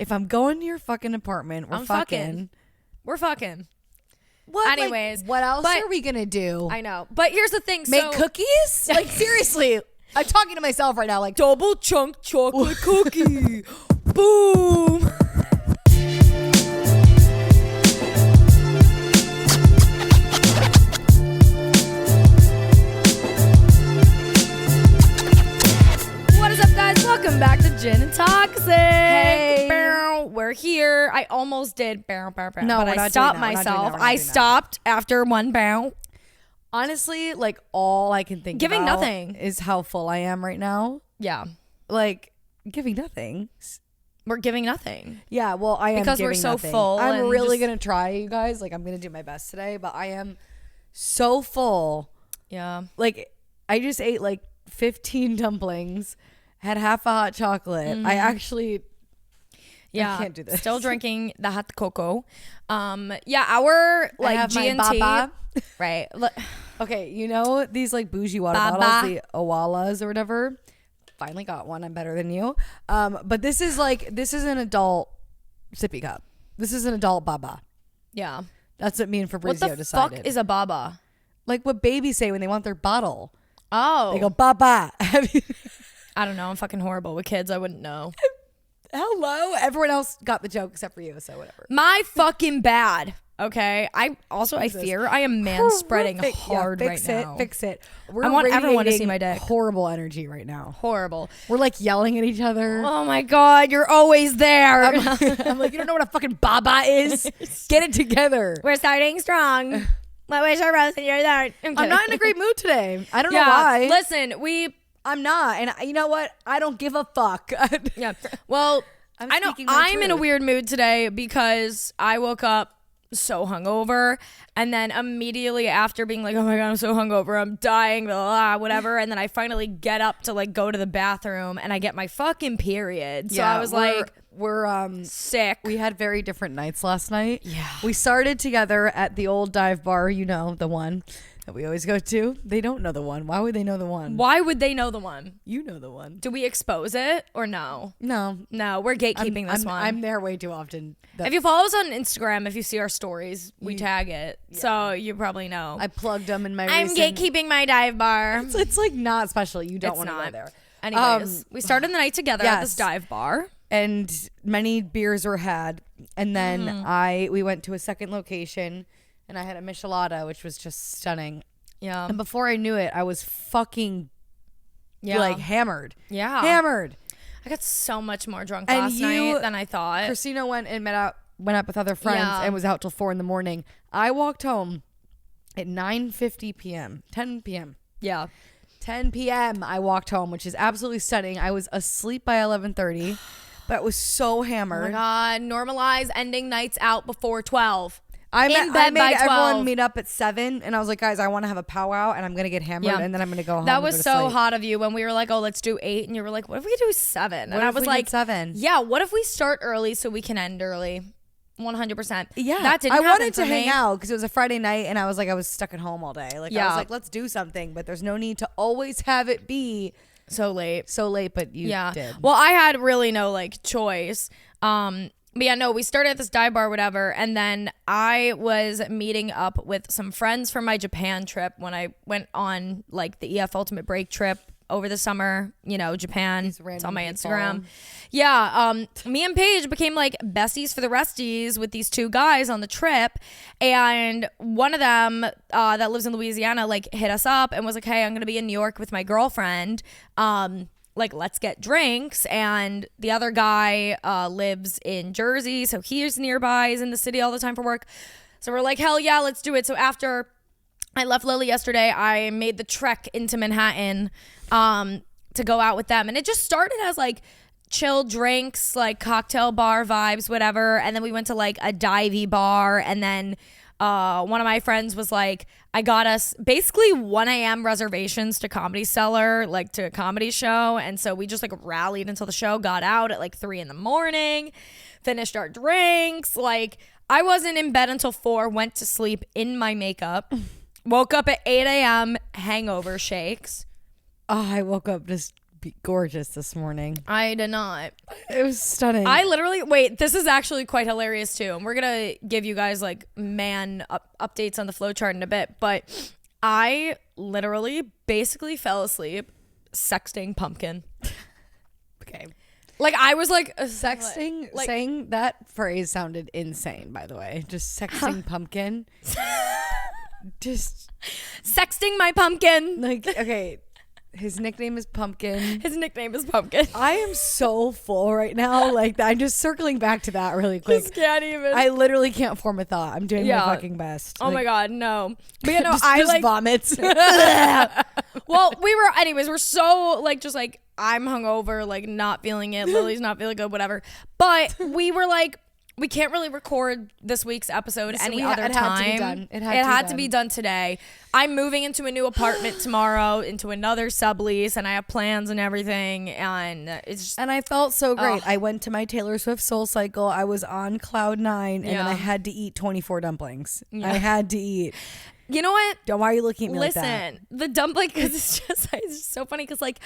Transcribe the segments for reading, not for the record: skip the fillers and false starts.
if I'm going to your fucking apartment, we're fucking. We're fucking. What? Anyways. Like, what else are we going to do? I know. But here's the thing. Make cookies? Like, seriously. I'm talking to myself right now. Like, double chunk chocolate cookie. Boom. What is up, guys? Welcome back to Gin and Toxic. Hey. We're here. I almost did No, but we're I not stopped doing that. myself. We're not I doing that. stopped after one bow. honestly, like, all I can think Giving about nothing. is how full I am right now. Yeah. Like, giving nothing. We're giving nothing. Yeah, well, I am Because we're giving so nothing. full I'm and really just- going to try, you guys. Like, I'm going to do my best today, but I am so full. Yeah. Like, I just ate like 15 dumplings, had half a hot chocolate. I actually Yeah. I can't do this. Still drinking the hot cocoa. Yeah, our I have like my G&T. baba. Right. Okay, you know these like bougie water Baba. bottles, the Owalas or whatever? Finally got one. I'm better than you. But this is an adult sippy cup. This is an adult baba. Yeah. That's what me and Fabrizio What the decided. fuck is a baba? Like what babies say when they want their bottle. Oh. They go baba. I don't know. I'm fucking horrible with kids. I wouldn't know. Hello. Everyone else got the joke except for you, so whatever. My fucking bad. Okay. I fear I am man spreading Horrific. hard fix right it, now. Fix it. We're I want everyone to see radiating my dick. Horrible energy right now. Horrible. We're like yelling at each other. Oh my God. You're always there. I'm like, you don't know what a fucking baba is? Get it together. We're starting strong. My wish are rose and you're there. I'm not in a great mood today. I don't know Yeah. why. Listen, I'm not. And you know what? I don't give a fuck. yeah. Well, I'm I know speaking my I'm in a truth. weird mood today because I woke up so hungover, and then immediately after being like, oh my God, I'm so hungover, I'm dying, blah, blah, blah, whatever, and then I finally get up to like go to the bathroom and I get my fucking period. So I was like, we're sick. we had very different nights last night. Yeah. We started together at the old dive bar, you know, the one that we always go to. They don't know the one. Why would they know the one? Why would they know the one? You know the one. Do we expose it or no? No. No, we're gatekeeping this one. I'm there way too often. If you follow us on Instagram, if you see our stories, we tag it. So you probably know. I plugged them in my I'm recent- gatekeeping my dive bar. It's like not special. You don't It's want to go not. there. Anyways, we started the night together at this yes. dive bar. And many beers were had. And then Mm-hmm. we went to a second location and I had a michelada, which was just stunning. Yeah. And before I knew it, I was fucking like hammered. Yeah. Hammered. I got so much more drunk And last night than I thought. Christina went up with other friends Yeah. and was out till 4 a.m. I walked home at 9:50 p.m. 10 p.m. Yeah. 10 p.m. I walked home, which is absolutely stunning. I was asleep by 11:30, but I was so Oh my hammered. God. Normalize ending nights out before 12. I In made bed by everyone 12. meet up at 7, and I was like, guys, I want to have a powwow, and I'm gonna get hammered, Yeah. and then I'm gonna go home. That and was go to so sleep. hot of you when we were like, oh, let's do 8. And you were like, what if we do 7? What And I if was we like, did 7? yeah, what if we start early so we can end early? 100%. Yeah, That didn't I happen wanted to for hang me. out because it was a Friday night, and I was like, I was stuck at home all day. Like, I Yeah. was like, let's do something, but there's no need to always have it be So late. so late. But you did. Well, I had really no like choice. But yeah, no, we started at this dive bar, whatever, and then I was meeting up with some friends for my Japan trip when I went on like the EF Ultimate Break trip over the summer. You know, Japan. It's random on my people. Instagram. Yeah, me and Paige became like besties for the resties with these two guys on the trip, and one of them that lives in Louisiana like hit us up and was like, "Hey, I'm gonna be in New York with my girlfriend. Like, let's get drinks." And the other guy lives in Jersey, so he's nearby, he's in the city all the time for work. So we're like, hell yeah, let's do it. So after I left Lily yesterday, I made the trek into Manhattan to go out with them. And it just started as like chill drinks, like cocktail bar vibes, whatever. And then we went to like a divey bar, and then one of my friends was like, I got us basically 1 a.m. reservations to Comedy Cellar, like to a comedy show. And so we just like rallied until the show, got out at like 3 a.m, finished our drinks. Like, I wasn't in bed until 4, went to sleep in my makeup, woke up at 8 a.m, hangover shakes. Oh, I woke up just gorgeous this morning. I did not. It was stunning. I literally wait. This is actually quite hilarious too, and we're gonna give you guys like updates on the flow chart in a bit. But I literally basically fell asleep sexting Pumpkin. Okay. Like I was like Sexting, like, saying that phrase sounded insane, by the way. Just sexting Pumpkin. Just sexting my pumpkin. like, okay, his nickname is Pumpkin. His nickname is Pumpkin. I am so full right now. Like, I'm just circling back to that really quick. Just can't even. I literally can't form a thought. I'm doing Yeah. my fucking best. Oh my god, no. But you know, just, I just like vomits. well, we're so like just like I'm hungover, like not feeling it. Lily's not feeling good, whatever. But we were like, we can't really record this week's episode So any other it time. had to be done. It had to be done today. I'm moving into a new apartment tomorrow, into another sublease, and I have plans and everything. And it's just, And I felt so great. Ugh. I went to my Taylor Swift Soul Cycle. I was on cloud 9, and then Yeah. I had to eat 24 dumplings. Yeah. I had to eat. you know what? Why are you looking at me like that? Listen, the dumpling, because it's just so funny because like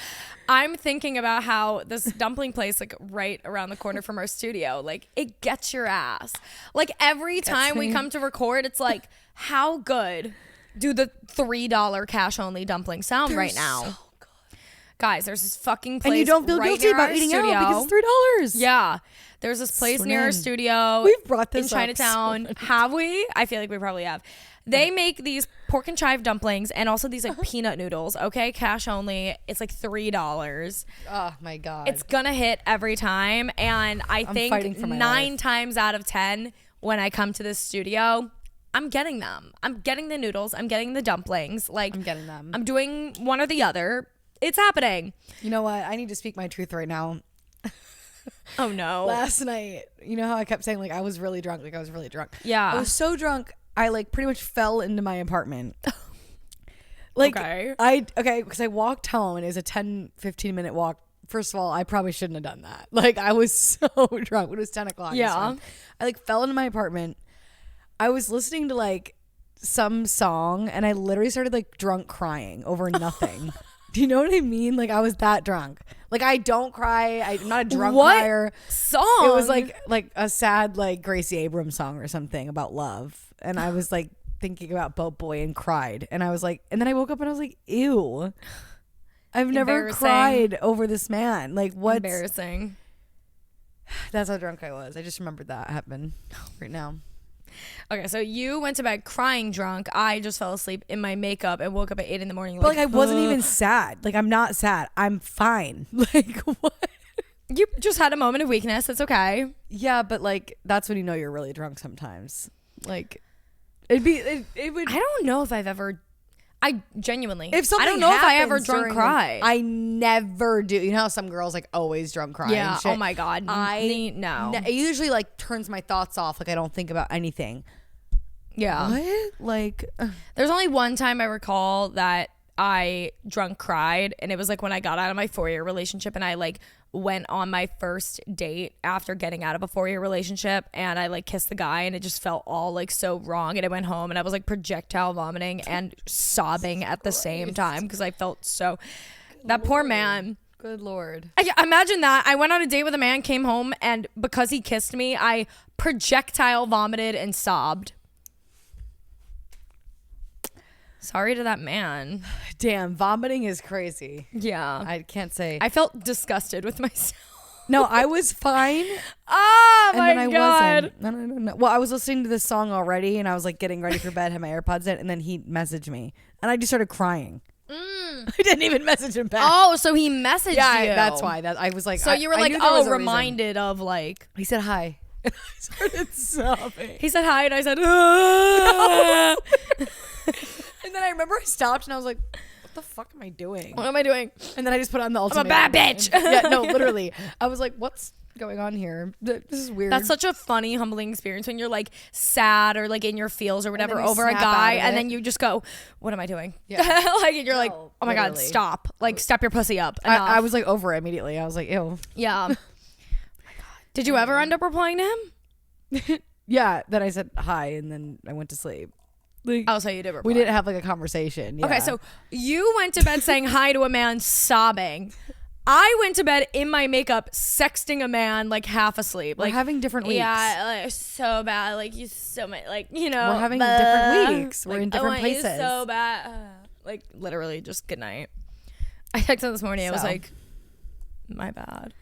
I'm thinking about how this dumpling place like right around the corner from our studio, like it gets your ass. Like every time we me. come to record, it's like how good do the $3 cash only dumplings sound right now? So good. Guys, there's this fucking place And you don't feel right guilty near about our eating studio. out because it's $3. Yeah. There's this place near our Swin. studio. We've brought this in up Chinatown. so Have we? I feel like we probably have. They make these pork and chive dumplings and also these like peanut noodles. Okay, cash only. It's like $3. Oh my God. It's gonna hit every time, and I fighting think for my 9 life. times out of 10 when I come to this studio, I'm getting them. I'm getting the noodles. I'm getting the dumplings. Like I'm getting them. I'm doing one or the other. It's happening. You know what? I need to speak my truth right now. Oh no. Last night, you know how I kept saying like I was really drunk? Like I was really drunk. Yeah. I was so drunk, I like pretty much fell into my apartment. Like Okay. because I walked home and it was a 10-15 minute walk. First of all, I probably shouldn't have done that. Like I was so drunk. It was 10 o'clock. Yeah. I like fell into my apartment. I was listening to like some song and I literally started like drunk crying over nothing. Do you know what I mean? Like I was that drunk. Like I don't cry. I'm not a drunk What crier. song? It was like a sad like Gracie Abrams song or something about love. And I was like thinking about Boat Boy and cried. And I was like, and then I woke up and I was like, ew. I've never Embarrassing. cried over this man. Like what? embarrassing. That's how drunk I was. I just remembered that happened right now. Okay, so you went to bed crying drunk. I just fell asleep in my makeup and woke up at 8 a.m. But like I wasn't even sad. Like I'm not sad. I'm fine. Like what? You just had a moment of weakness. It's okay. Yeah, but like that's when you know you're really drunk sometimes. Like it would. I don't know if I've ever. I genuinely. If something I don't know if I ever happens drunk during cried. I never do. You know how some girls like always drunk cry. yeah. And shit? Oh my god. No. It usually like turns my thoughts off. Like I don't think about anything. Yeah. What? Like There's only one time I recall that I drunk cried, and it was like when I got out of my 4-year relationship, and I like went on my first date after getting out of a 4-year relationship, and I like kissed the guy, and it just felt all like so wrong, and I went home and I was like projectile vomiting and sobbing at the same time because I felt so. That poor man. good Lord. Imagine that. I went on a date with a man, came home, and because he kissed me, I projectile vomited and sobbed. Sorry to that man. Damn, vomiting is crazy. Yeah. I can't say. I felt disgusted with myself. No, I was fine. Oh And my then I god. wasn't. No. Well, I was listening to this song already and I was like getting ready for bed, had my AirPods in, and then he messaged me. And I just started crying. I didn't even message him back. Oh, so he messaged you. That's why. That I was like, So you were I like, knew there was a reason. reminded of like. He said hi. I started sobbing. He said hi, and I said, "Ah." And then I remember I stopped and I was like, what the fuck am I doing? What am I doing? And then I just put on the I'm ultimate. a bad bitch. Yeah, no, literally. I was like, what's going on here? This is weird. That's such a funny, humbling experience when you're like sad or like in your feels or whatever you over a snap guy, out of and it. then you just go, "What am I doing?" Yeah. Like, and you're like, No, "Oh my god, literally. stop! Like, step your pussy up." Enough. I was like over it immediately. I was like, ew. yeah. Did you ever end up replying to him? Yeah. Then I said hi and then I went to sleep. Like, Oh, so you did reply. we didn't have like a conversation. Yeah. Okay, so you went to bed saying hi to a man sobbing. I went to bed in my makeup, sexting a man, like half asleep. We're Like having different weeks. Yeah, like so bad. Like you so much. Like you know, We're having different weeks. We're in different I want places. You so bad. Like literally, just good night. I texted this morning. I was like, my bad.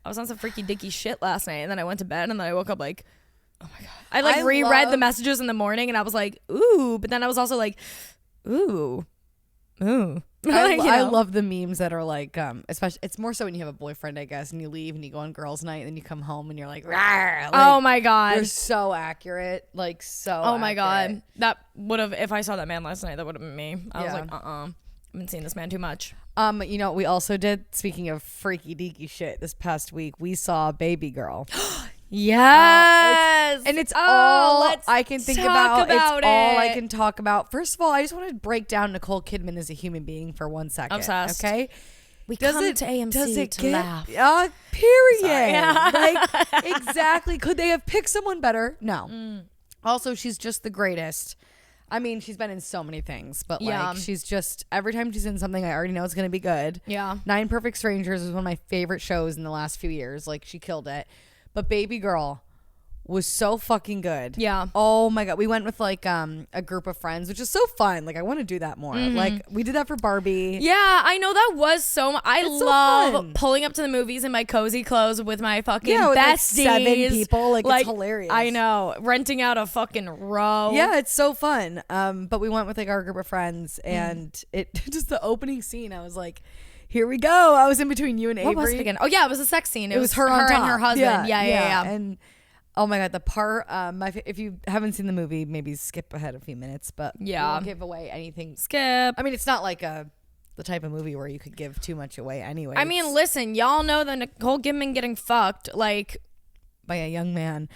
I was on some freaky dicky shit last night, and then I went to bed, and then I woke up like, oh my god. I like reread the messages in the morning, and I was like, ooh. But then I was also like, ooh. I love the memes that are like, especially it's more so when you have a boyfriend, I guess, and you leave and you go on girls' night, and then you come home and you're like, like oh my god, they're so accurate, like so. Oh my accurate. god, that would have, if I saw that man last night, that would have been me. I was like, I've been seeing this man too much. You know what we also did? Speaking of freaky deaky shit, this past week we saw Babygirl. Yes, and it's all let's I can think talk about. It's about all I it. can talk about. First of all, I just want to break down Nicole Kidman as a human being for 1 second. Obsessed. Okay. We come to AMC to laugh. Period. Like exactly. Could they have picked someone better? No. Also, she's just the greatest. I mean, she's been in so many things, but like she's just, every time she's in something, I already know it's going to be good. Yeah. 9 Perfect Strangers was one of my favorite shows in the last few years. Like she killed it. But Babygirl was so fucking good. Yeah. Oh my god. We went with like a group of friends, which is so fun. Like I want to do that more. Like we did that for Barbie. Yeah, I know that was so I It's so love fun. pulling up to the movies in my cozy clothes with my fucking With like besties. 7 people. Like it's hilarious. I know. Renting out a fucking row. Yeah, it's so fun. But we went with like our group of friends, and it just the opening scene, I was like, here we go. I was in between you and Avery. What was it again? Oh yeah, it was a sex scene. It was her on top. and her husband. Yeah. And oh my god, the part. If you haven't seen the movie, maybe skip ahead a few minutes. But we won't give away anything. Skip. I mean, it's not like the type of movie where you could give too much away anyway. I mean, listen, y'all know that Nicole Kidman getting fucked like by a young man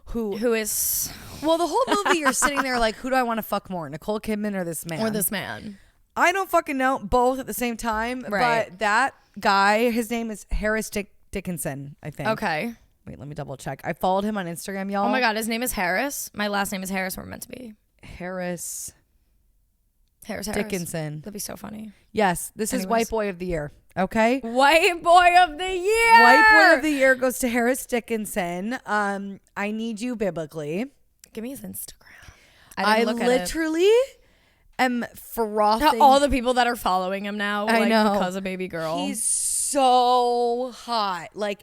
who is well, the whole movie you're sitting there like, who do I want to fuck more, Nicole Kidman or this man? I don't fucking know, both at the same time. Right. But that guy, his name is Harris Dickinson, I think. Okay. Wait, let me double check. I followed him on Instagram, y'all. Oh my god, his name is Harris. My last name is Harris. We're meant to be Harris Dickinson. That'd be so funny. Yes, this is White Boy of the Year. Okay. White Boy of the Year. White Boy of the Year goes to Harris Dickinson. I need you biblically. Give me his Instagram. I literally am frothing. All the people that are following him now, I know, because of Babygirl. He's so hot. Like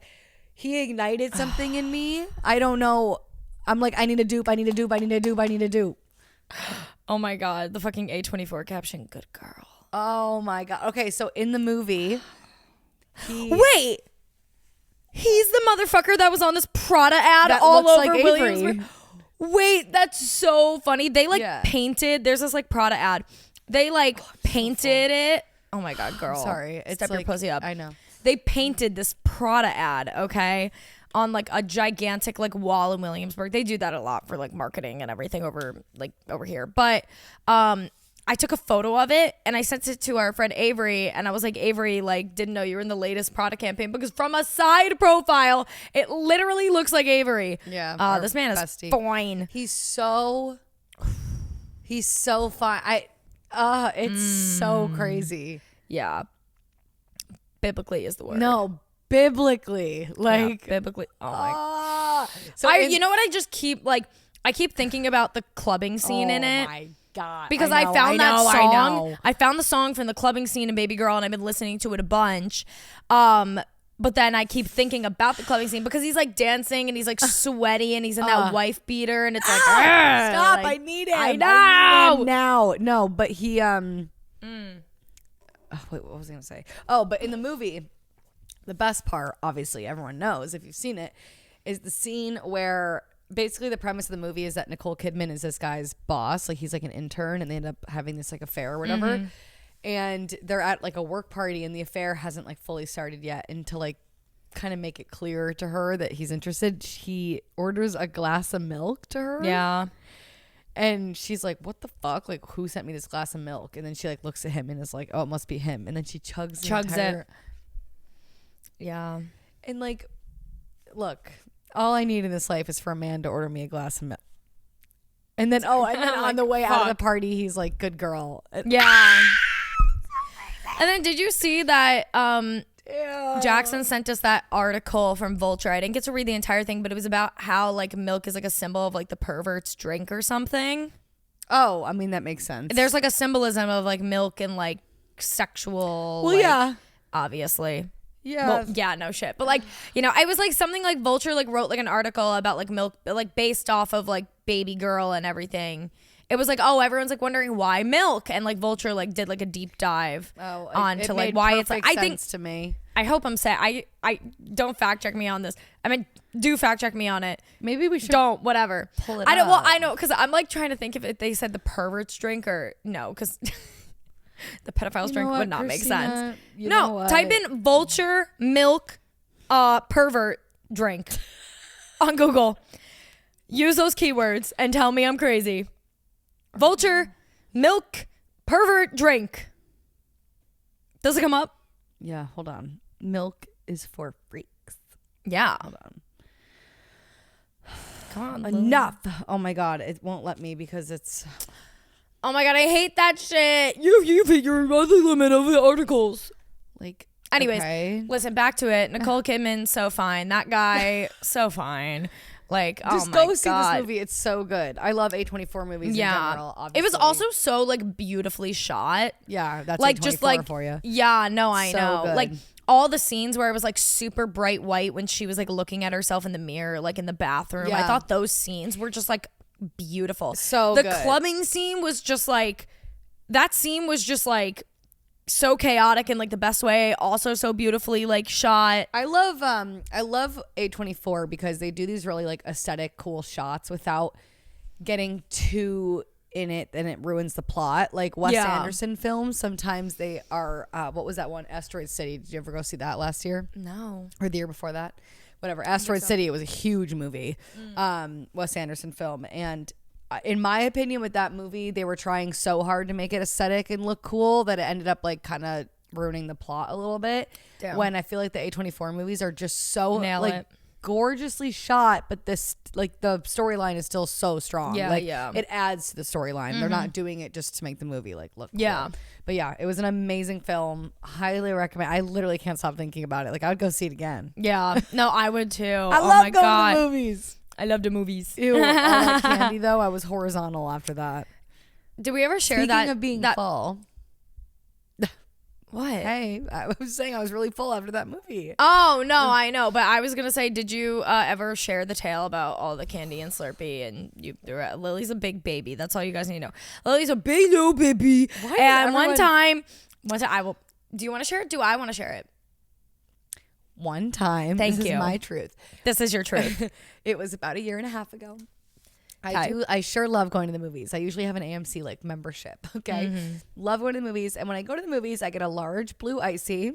he ignited something in me. I don't know. I'm like, I need a dupe. Oh my god, the fucking A24 caption, good girl. Oh my god. Okay, so in the movie, wait, he's the motherfucker that was on this Prada ad all over like Williamsburg. Wait, that's so funny. They painted. There's this like Prada ad. They painted it. Oh my god, girl. Sorry, it's step your pussy up. I know. They painted this Prada ad, okay, on like a gigantic like wall in Williamsburg. They do that a lot for like marketing and everything over here. But I took a photo of it and I sent it to our friend Avery, and I was like, Avery, like, didn't know you were in the latest Prada campaign, because from a side profile it literally looks like Avery. Yeah. This man is fine. He's so fine. It's so crazy. Yeah. Biblically is the word. No, biblically. Like biblically. Oh my god. So you know what, I keep thinking about the clubbing scene in it. Oh my god. Because I found that song. I found the song from the clubbing scene in Babygirl, and I've been listening to it a bunch. But then I keep thinking about the clubbing scene because he's like dancing and he's like sweaty and he's in that wife beater, and it's like, stop, like, I need him. I know. I need him now. No, but he wait, what was I gonna say? Oh, but in the movie, the best part, obviously everyone knows if you've seen it, is the scene where basically the premise of the movie is that Nicole Kidman is this guy's boss. Like he's like an intern, and they end up having this like affair or whatever. Mm-hmm. And they're at like a work party, and the affair hasn't like fully started yet. And to like kind of make it clear to her that he's interested, he orders a glass of milk to her. Yeah. And she's like, what the fuck? Like, who sent me this glass of milk? And then she like looks at him and is like, oh, it must be him. And then she chugs it. Yeah. And like, look, all I need in this life is for a man to order me a glass of milk. And then, on the way out of the party, he's like, good girl. Yeah. And then did you see that Yeah. Jackson sent us that article from Vulture. I didn't get to read the entire thing, but it was about how like milk is like a symbol of like the pervert's drink or something. Oh, I mean, that makes sense. There's like a symbolism of like milk and like sexual. Well, like, yeah. Obviously. Yeah. Well, yeah, no shit. But like, you know, I was like something like Vulture like wrote like an article about like milk, like based off of like Babygirl and everything. It was like, oh, everyone's like wondering why milk, and like Vulture like did like a deep dive onto like why it's like. I think to me. I hope I'm saying I don't fact check me on this. I mean, do fact check me on it. Maybe we should don't whatever. Pull it I don't. Well, up. I know because I'm like trying to think if they said the pervert's drink or no, because the pedophile's drink would not make sense. No, type in Vulture milk pervert drink on Google. Use those keywords and tell me I'm crazy. Vulture milk pervert drink. Does it come up? Yeah, hold on. Milk is for freaks. Yeah. Hold on. Come on. Enough. Oh my God. It won't let me because it's. Oh my God. I hate that shit. You've hit your other limit of the articles. Like. Anyways, okay. Listen, back to it. Nicole Kidman, so fine. That guy, so fine. Like, just oh go my see God. this movie. It's so good. I love A24 movies in general, obviously. It was also so like beautifully shot. Yeah, that's like A24 just like for you. Yeah, no, I So know. good. Like all the scenes where it was like super bright white when she was like looking at herself in the mirror, like in the bathroom. I Yeah. thought those scenes were just like beautiful. So the good. clubbing scene was just like that scene was just like so chaotic in like the best way, also so beautifully like shot. I love A24 because they do these really like aesthetic cool shots without getting too in it and it ruins the plot. Like Wes Anderson films, sometimes they are what was that one? Asteroid City. Did you ever go see that last year? No. Or the year before that? Whatever. Asteroid City, it was a huge movie. Wes Anderson film. And in my opinion, with that movie, they were trying so hard to make it aesthetic and look cool that it ended up like kind of ruining the plot a little bit. Damn. When I feel like the A24 movies are just so Nail like it. gorgeously shot, but this like the storyline is still so strong. Yeah, like yeah. it adds to the storyline. They're not doing it just to make the movie like look cool. Yeah. But yeah, it was an amazing film. Highly recommend. I literally can't stop thinking about it. Like I would go see it again. Yeah. No, I would too. I oh love my going God. to movies. I love the movies. Ew, all that candy though. I was horizontal after that. Did we ever share Speaking that? of being that, full. What? Hey, I was saying I was really full after that movie. Oh no, I know, but I was gonna say, did you ever share the tale about all the candy and Slurpee and you threw it? Lily's a big baby. That's all you guys need to know. Lily's a big little baby. Why is and one everyone- time I will. Do you want to share it? Do I want to share it? One time. Thank this you. is my truth. This is your truth. It was about a year and a half ago. Okay. I sure love going to the movies. I usually have an AMC like membership. Okay. Love going to the movies. And when I go to the movies, I get a large blue icy.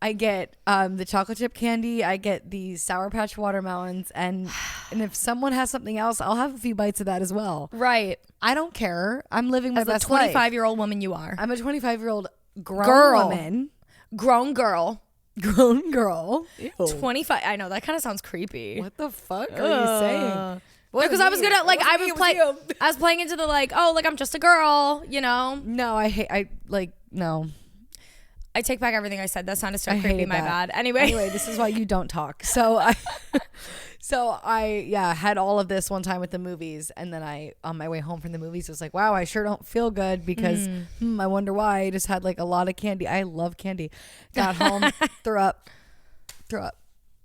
I get the chocolate chip candy. I get the Sour Patch watermelons. And if someone has something else, I'll have a few bites of that as well. Right. I don't care. I'm living my As a best life. 25-year-old woman, you are. I'm a 25-year-old grown Girl. woman. Grown girl. Grown girl. Ew. 25. I know that kind of sounds creepy. What the fuck are you saying? Because I was gonna like I would play. I was playing into the like, oh, like I'm just a girl, you know. No, no. I take back everything I said. That sounded so I creepy. hated My that. bad. Anyway, This is why you don't talk. So I had all of this one time with the movies, and then I on my way home from the movies was like, wow, I sure don't feel good because I wonder why. I just had like a lot of candy. I love candy. Got home, threw up.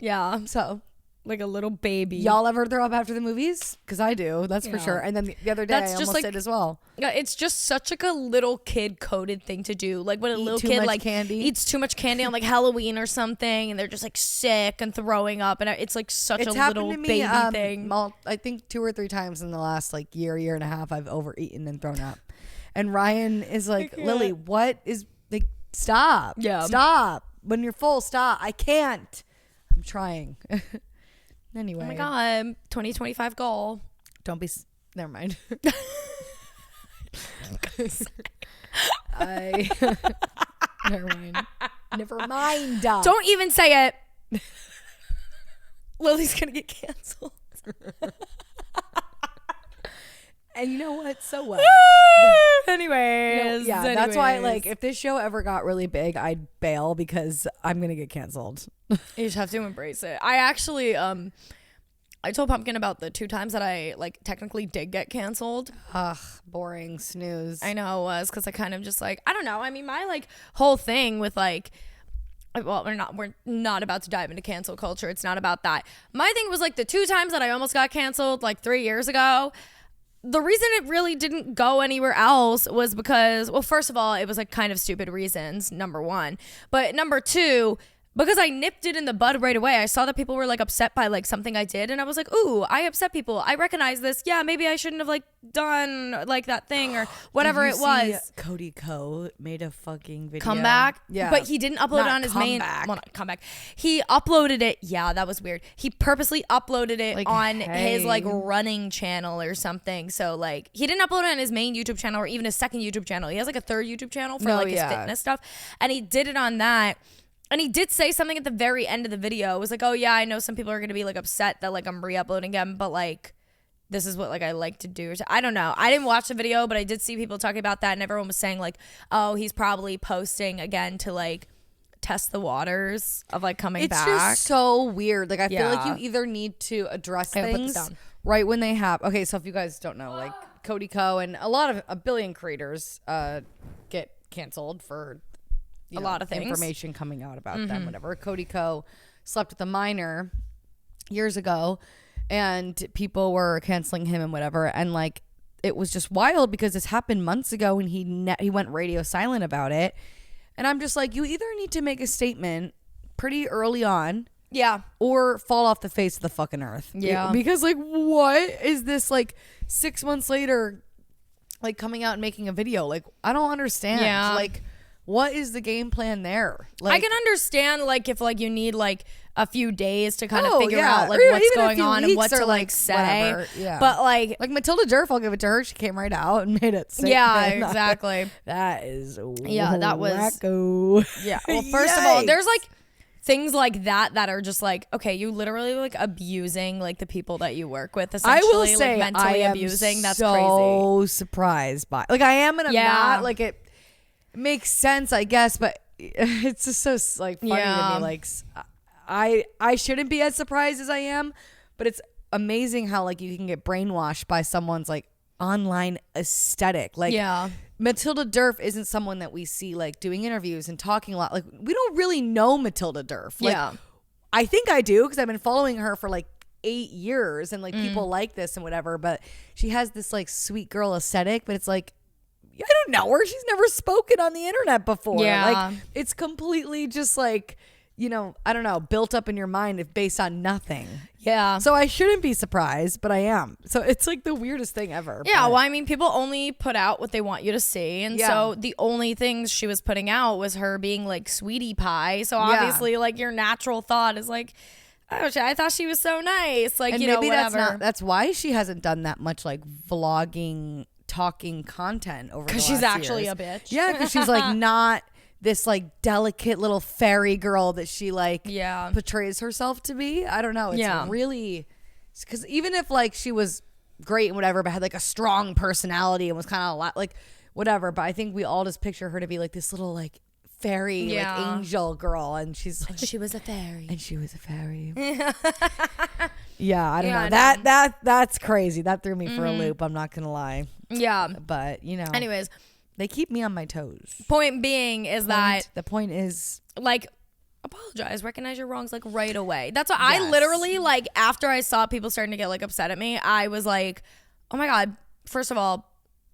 yeah, So like a little baby. y'all ever throw up after the movies? Because I do. That's for Yeah. sure. And then the other day That's I just almost like- did as well. Yeah, it's just such like a little kid coded thing to do. Like when a Eat little too kid much like candy? eats too much candy on like Halloween or something, and they're just like sick and throwing up, and it's like such It's a happened little to me baby thing. I think 2 or 3 times in the last like year and a half I've overeaten and thrown up. And Ryan is like, Lily, what is like stop. Yeah. Stop. When you're full, stop. I can't. I'm trying. Anyway. Oh my God, 2025 goal. Don't be never mind. Never mind. Never mind. Don't even say it. Lily's gonna get canceled. And you know what? So what? Anyways, That's why, like, if this show ever got really big, I'd bail because I'm gonna get canceled. you just have to embrace it. I actually, I told Pumpkin about the 2 times that I like technically did get canceled. Ugh, boring snooze. I know it was because I kind of just like, I don't know. I mean, my like whole thing with like, well, we're not about to dive into cancel culture. It's not about that. My thing was like the 2 times that I almost got canceled like 3 years ago. The reason it really didn't go anywhere else was because, well, first of all, it was like kind of stupid reasons, number 1. But number 2, because I nipped it in the bud right away. I saw that people were like upset by like something I did, and I was like, ooh, I upset people. I recognize this. Yeah, maybe I shouldn't have like done like that thing or whatever it was. Cody Co made a fucking video. Comeback? Yeah. But he didn't upload it on his main. Well, not comeback. He uploaded it. Yeah, that was weird. He purposely uploaded it like, on his like running channel or something. So like he didn't upload it on his main YouTube channel or even his second YouTube channel. He has like a 3rd YouTube channel for his fitness stuff. And he did it on that. And he did say something at the very end of the video. It was like, oh yeah, I know some people are going to be like upset that like I'm re-uploading them, but like this is what like I like to do. I don't know. I didn't watch the video, but I did see people talking about that, and everyone was saying like, oh, he's probably posting again to like test the waters of like coming back. It's just so weird. Like I feel like you either need to address things right when they happen. Okay, so if you guys don't know, like Cody Co and a billion creators get canceled for a lot of things. Information coming out about them, whatever. Cody Co slept with a minor years ago, and people were canceling him and whatever. And like, it was just wild because this happened months ago, and he went radio silent about it. And I'm just like, you either need to make a statement pretty early on, or fall off the face of the fucking earth, because like, what is this like 6 months later, like coming out and making a video? Like, I don't understand. Like, what is the game plan there? Like, I can understand like if like you need like a few days to kind of figure out like or what's going on and what to like say. Whatever. Yeah. But like Matilda Durf, I'll give it to her. She came right out and made it. Yeah, exactly. That is that was wacko. Yeah. Well, first of all, there's like things like that are just like, okay, you literally like abusing like the people that you work with. Essentially, I will say, like, mentally abusing. That's so crazy. So surprised by like I am, and I'm not. Like it makes sense, I guess, but it's just so like funny to me. Like I shouldn't be as surprised as I am, but it's amazing how like you can get brainwashed by someone's like online aesthetic. Like Matilda Durf isn't someone that we see like doing interviews and talking a lot. Like we don't really know Matilda Durf. Like, I think I do because I've been following her for like 8 years, and like people like this and whatever. But she has this like sweet girl aesthetic, but it's like, I don't know her. She's never spoken on the internet before. Like it's completely just like, I don't know, built up in your mind based on nothing. Yeah. So I shouldn't be surprised, but I am. So it's like the weirdest thing ever. Yeah. Well, I mean, people only put out what they want you to see. And so the only things she was putting out was her being like sweetie pie. So obviously like your natural thought is like, oh, I thought she was so nice. Like, and maybe whatever. That's why she hasn't done that much like vlogging, talking content over the last she's actually years. A bitch. Yeah, because she's like not this like delicate little fairy girl that she like portrays herself to be. I don't know. It's really, because even if like she was great and whatever, but had like a strong personality and was kind of a lot like whatever, but I think we all just picture her to be like this little like fairy like angel girl, and she's like, and she was a fairy. And she was a fairy. I don't know. That's crazy. That threw me for a loop. I'm not gonna lie. Yeah. But anyways, they keep me on my toes. Point being is that the point is like, apologize, recognize your wrongs like right away. That's what I literally like after I saw people starting to get like upset at me, I was like, oh my God, first of all,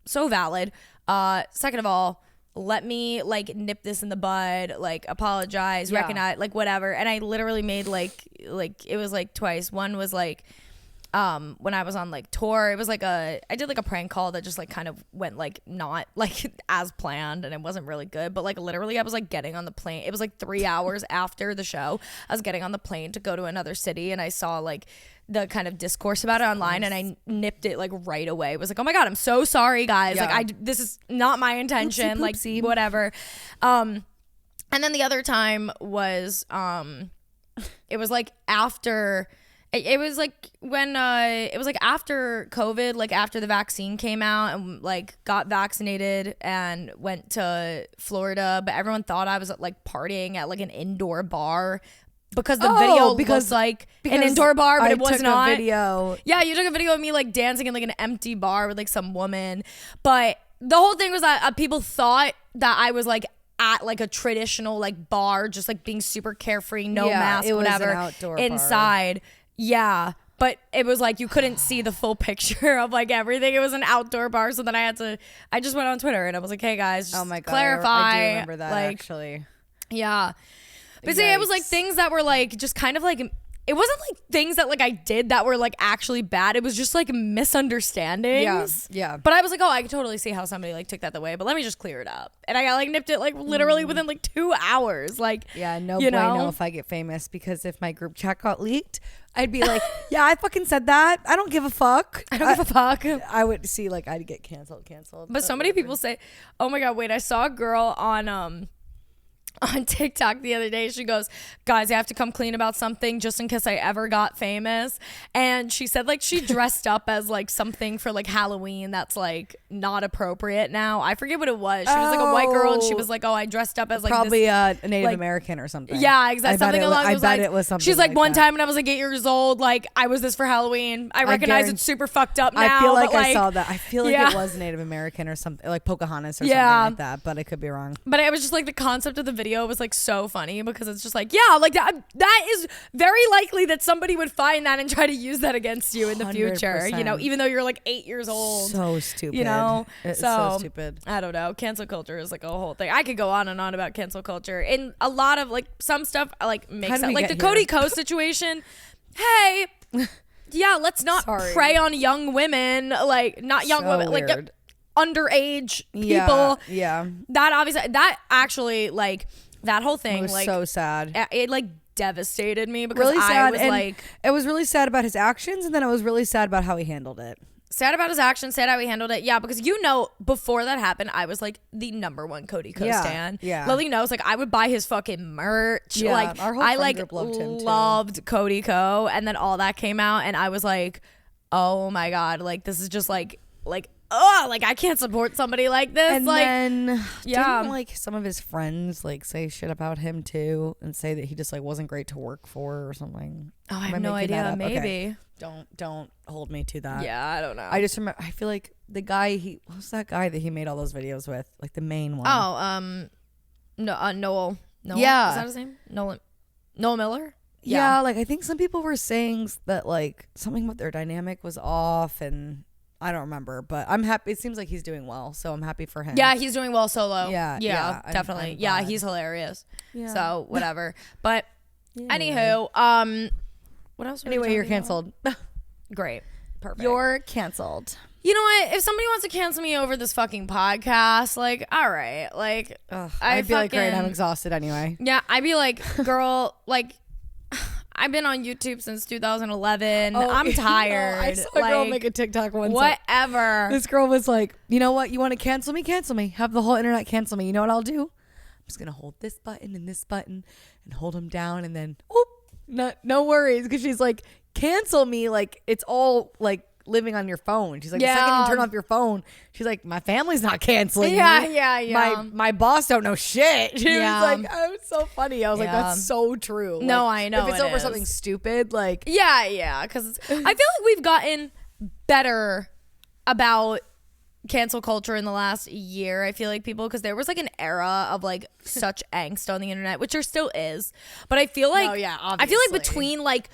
so valid. Second of all, let me like nip this in the bud, like apologize, recognize, like whatever. And I literally made like it was like twice. One was like when I was on like tour, it was like I did like a prank call that just like kind of went like not like as planned, and it wasn't really good, but like literally I was like getting on the plane. It was like 3 hours after the show. I was getting on the plane to go to another city, and I saw like the kind of discourse about it online, and I nipped it like right away. It was like, oh my God, I'm so sorry guys. Like this is not my intention. Oopsie, like whatever. And then the other time was it was like after It was like when it was like after COVID, like after the vaccine came out and like got vaccinated and went to Florida, but everyone thought I was like partying at like an indoor bar because the video was like an indoor bar, but it was not. Video. Yeah, you took a video of me like dancing in like an empty bar with like some woman, but the whole thing was that people thought that I was like at like a traditional like bar, just like being super carefree, no mask, whatever, an outdoor inside. Bar. Yeah, but it was like you couldn't see the full picture of like everything. It was an outdoor bar, so then I just went on Twitter and I was like, "Hey guys, just oh my God, clarify." I do remember that like, actually. Yeah, but see, it was like things that were like just kind of like it wasn't like things that like I did that were like actually bad. It was just like misunderstandings. Yeah. But I was like, oh, I can totally see how somebody like took that the way. But let me just clear it up. And I got like nipped it like literally within like 2 hours. Like, yeah, no you bueno know? if I get famous, because if my group chat got leaked, I'd be like, yeah, I fucking said that. I don't give a fuck. I don't give a fuck. I would see like I'd get canceled. But so many people say, oh my God, wait, I saw a girl on TikTok the other day. She goes, guys, I have to come clean about something just in case I ever got famous. And she said like she dressed up as like something for like Halloween that's like not appropriate now. I forget what it was. She was like a white girl and she was like, oh, I dressed up as like probably this, a Native like, American or something. yeah, exactly. Something along those lines. I bet it was something. She's like, like one that. time when I was like 8 years old, like I was this for Halloween. I recognize it's super fucked up now. I feel like but, I saw that. I feel like it was Native American or something, like Pocahontas or something like that, but I could be wrong. But it was just like the concept of the video was like so funny because it's just like, yeah, like that is very likely that somebody would find that and try to use that against you in the future, 100%. you know, even though you're like 8 years old. So stupid. You know, it's so stupid. I don't know. Cancel culture is like a whole thing. I could go on and on about cancel culture and a lot of like some stuff like makes sense. Like the Cody Ko situation. Hey, yeah, let's not prey on young women, like not young women, weird. like underage people. Yeah. That actually like that whole thing was like so sad. It like devastated me because Really sad. I was like, it was really sad about his actions, and then it was really sad about how he handled it. sad about his actions, sad how he handled it. Yeah, because you know, before that happened, I was like the #1 Cody Ko stan. Yeah. Lily knows, like I would buy his fucking merch. Yeah, like our whole I friend like group loved him too. loved Cody Ko, and then all that came out, and I was like, oh my God, like this is just like oh, like I can't support somebody like this. And like, then yeah, didn't like some of his friends like say shit about him too, and say that he just like wasn't great to work for or something. Oh, I have no idea. Maybe. Okay. Don't hold me to that. Yeah, I don't know. I just remember. I feel like the guy what was that guy that he made all those videos with? Like the main one. Oh, Noel. Yeah. Is that his name? Noel Miller. Yeah, like I think some people were saying that like something about their dynamic was off, and I don't remember, but I'm happy. It seems like he's doing well, so I'm happy for him. Yeah, he's doing well solo. Yeah, definitely. I'm yeah, glad. he's hilarious. Yeah. So whatever. But anywho, what else? Anyway, you're canceled. Great. Perfect. You're canceled. You know what? If somebody wants to cancel me over this fucking podcast, like, all right, like, I'd be like, great, I'm exhausted anyway. Yeah, I'd be like, girl, like, I've been on YouTube since 2011. I'm tired. I saw a girl make a TikTok once. Whatever. This girl was like, you know what? You want to cancel me? Cancel me. Have the whole internet cancel me. You know what I'll do? I'm just going to hold this button and hold them down, and then, whoop, no worries. Because she's like, cancel me. Like, it's all like living on your phone. She's like, the second you turn off your phone, she's like, my family's not canceling me. Yeah. My boss don't know shit. She was like, oh, it's so funny. I was like, Yeah. that's so true. No, Like, I know if it's it over is. something stupid, like, Yeah, because I feel like we've gotten better about cancel culture in the last year. I feel like people, because there was like an era of like such angst on the internet, which there still is, but I feel like I feel like between like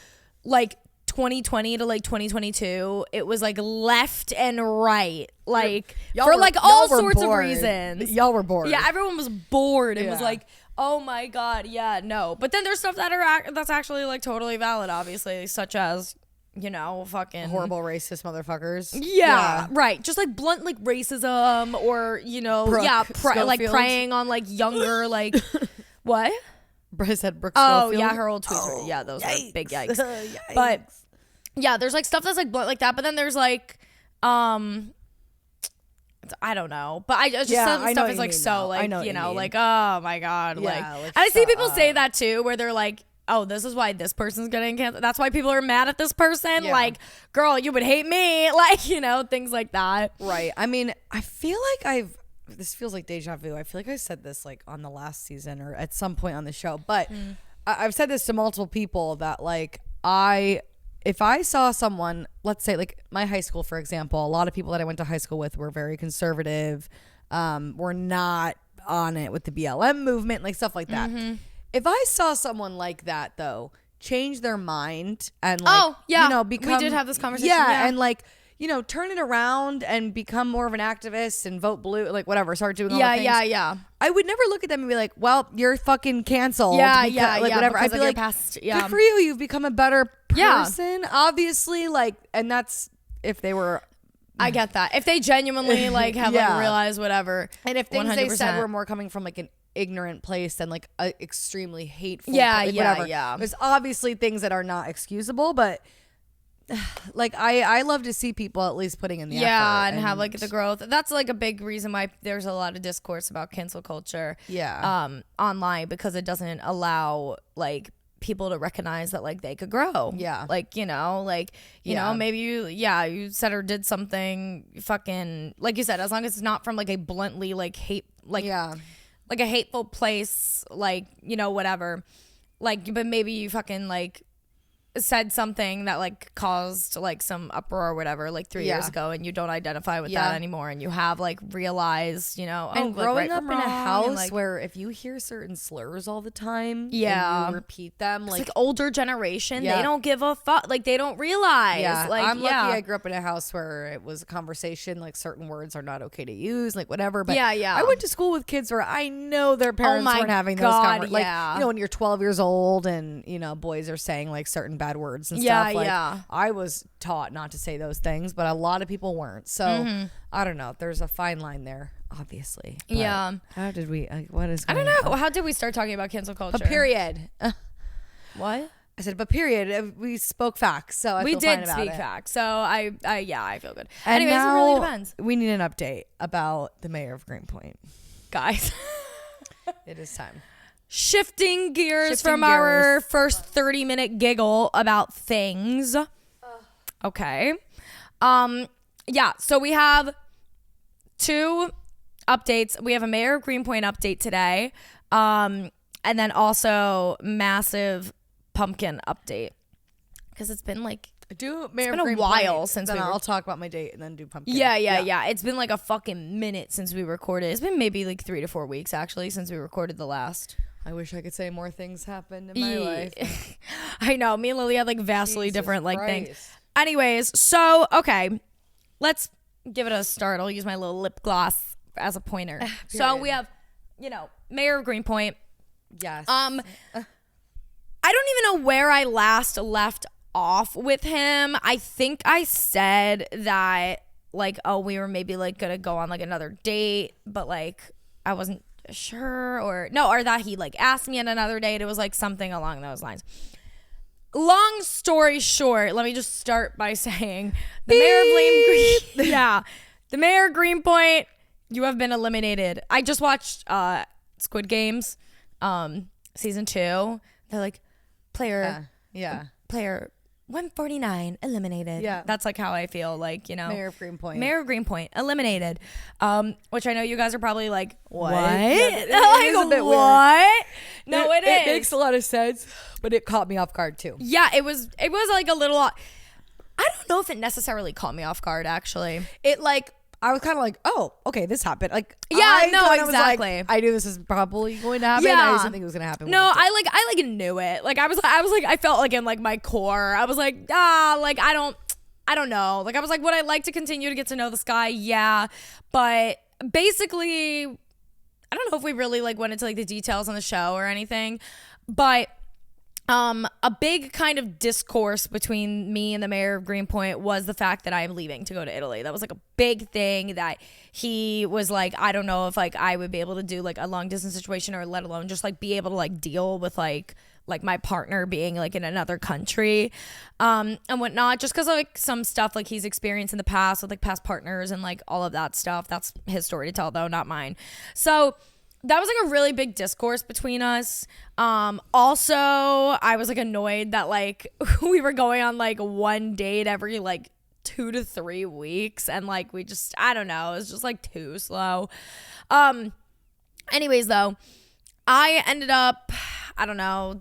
2020 to like 2022, it was like left and right, like for like all sorts of reasons. Y'all were bored. Yeah, everyone was bored and was Yeah. like, oh my God, yeah, no. But then there's stuff that's actually like totally valid, obviously, such as, you know, fucking horrible racist motherfuckers. Yeah, right. Just like blunt like racism, or you know, Brooke like Schofield. preying on like younger like what? I said Brooke Oh Schofield. yeah, her old tweets. Were, those yikes. are big yikes. Yikes. But yeah, there's like stuff that's like blunt like that. But then there's like, I don't know. But I just some I know stuff what is you like mean, so though. I like know what you you know mean. like oh my God, Yeah, like like, and I see shut people say up. that too, where they're like oh, this is why this person's getting canceled. That's why people are mad at this person. Yeah. Like, girl, you would hate me. Like, you know, things like that. Right. I mean, I feel like this feels like deja vu. I feel like I said this like on the last season or at some point on the show, but I've said this to multiple people that like if I saw someone, let's say like my high school, for example, a lot of people that I went to high school with were very conservative, were not on it with the BLM movement, like stuff like that. If I saw someone like that though, change their mind and like, you know, become, we did have this conversation. Yeah. And like, you know, turn it around and become more of an activist and vote blue, like whatever, start doing all the things. Yeah. I would never look at them and be like, well, you're fucking canceled. Yeah, like whatever. I'd be like, good for you. You've become a better person, obviously. Like, and that's if they were. I get that. If they genuinely like have like realized whatever. And if things 100%. they said were more coming from like an ignorant place than like a extremely hateful whatever. There's obviously things that are not excusable, but like I love to see people at least putting in the effort and have like the growth. That's like a big reason why there's a lot of discourse about cancel culture online, because it doesn't allow like people to recognize that like they could grow. Like, you know, like, you know, maybe you said or did something fucking, like you said, as long as it's not from like a bluntly like hate, like like a hateful place, like, you know, whatever, like, but maybe you fucking like said something that like caused like some uproar or whatever like 3 years ago, and you don't identify with that anymore, and you have like realized, you know, and growing up in a house like, where if you hear certain slurs all the time and you repeat them, like older generation, they don't give a fuck, like they don't realize. Like I'm lucky I grew up in a house where it was a conversation, like certain words are not okay to use, like whatever, but I went to school with kids where I know their parents weren't having those conversations, like, you know, when you're 12 years old and, you know, boys are saying like certain bad words and stuff, like I was taught not to say those things, but a lot of people weren't, so I don't know, there's a fine line there, obviously. But how did we what is I don't know, how did we start talking about cancel culture? But period. What? I said, but period. We spoke facts, so I we feel did fine about speak it. facts, so I feel good. And anyways, now it really depends. We need an update about the mayor of Greenpoint, guys. It is time. Shifting gears from our first 30-minute giggle about things. Okay. So we have 2 updates. We have a Mayor of Greenpoint update today. And then also massive pumpkin update. Because it's been like a while since I'll talk about my date and then do pumpkin. Yeah. It's been like a fucking minute since we recorded. It's been maybe like 3 to 4 weeks actually since we recorded the last. I wish I could say more things happened in my life. I know. Me and Lily had like vastly different like things. Anyways, so okay, let's give it a start. I'll use my little lip gloss as a pointer. So we have, you know, Mayor of Greenpoint. Yes. I don't even know where I last left off with him. I think I said that like, oh, we were maybe like gonna go on like another date, but like I wasn't sure, or that he like asked me on another date. It was like something along those lines. Long story short, let me just start by saying the mayor of Greenpoint, you have been eliminated. I just watched Squid Games season 2. They're like player 149 eliminated. Yeah, that's like how I feel, like, you know, Mayor of Greenpoint eliminated, which I know you guys are probably like, what? Yeah, like, a bit what weird. No, it is. It makes a lot of sense, but it caught me off guard too. Yeah, it was like a little, I don't know if it necessarily caught me off guard actually. It like, I was kind of like, oh, okay, this happened. Like, exactly. Like, I knew this was probably going to happen. Yeah. I just didn't think it was going to happen. No, I knew it. Like, I felt like in like my core, I was like, like I don't know. Like, I was like, would I like to continue to get to know this guy? Yeah, but basically, I don't know if we really like went into like the details on the show or anything, but a big kind of discourse between me and the mayor of Greenpoint was the fact that I am leaving to go to Italy. That was like a big thing that he was like, I don't know if like I would be able to do like a long distance situation, or let alone just like be able to like deal with like my partner being like in another country and whatnot, just because like some stuff like he's experienced in the past with like past partners and like all of that stuff. That's his story to tell though, not mine. So that was like a really big discourse between us. Also, I was like annoyed that like we were going on like one date every like 2 to 3 weeks, and like we just, I don't know, it was just like too slow. Anyways though, I ended up, I don't know,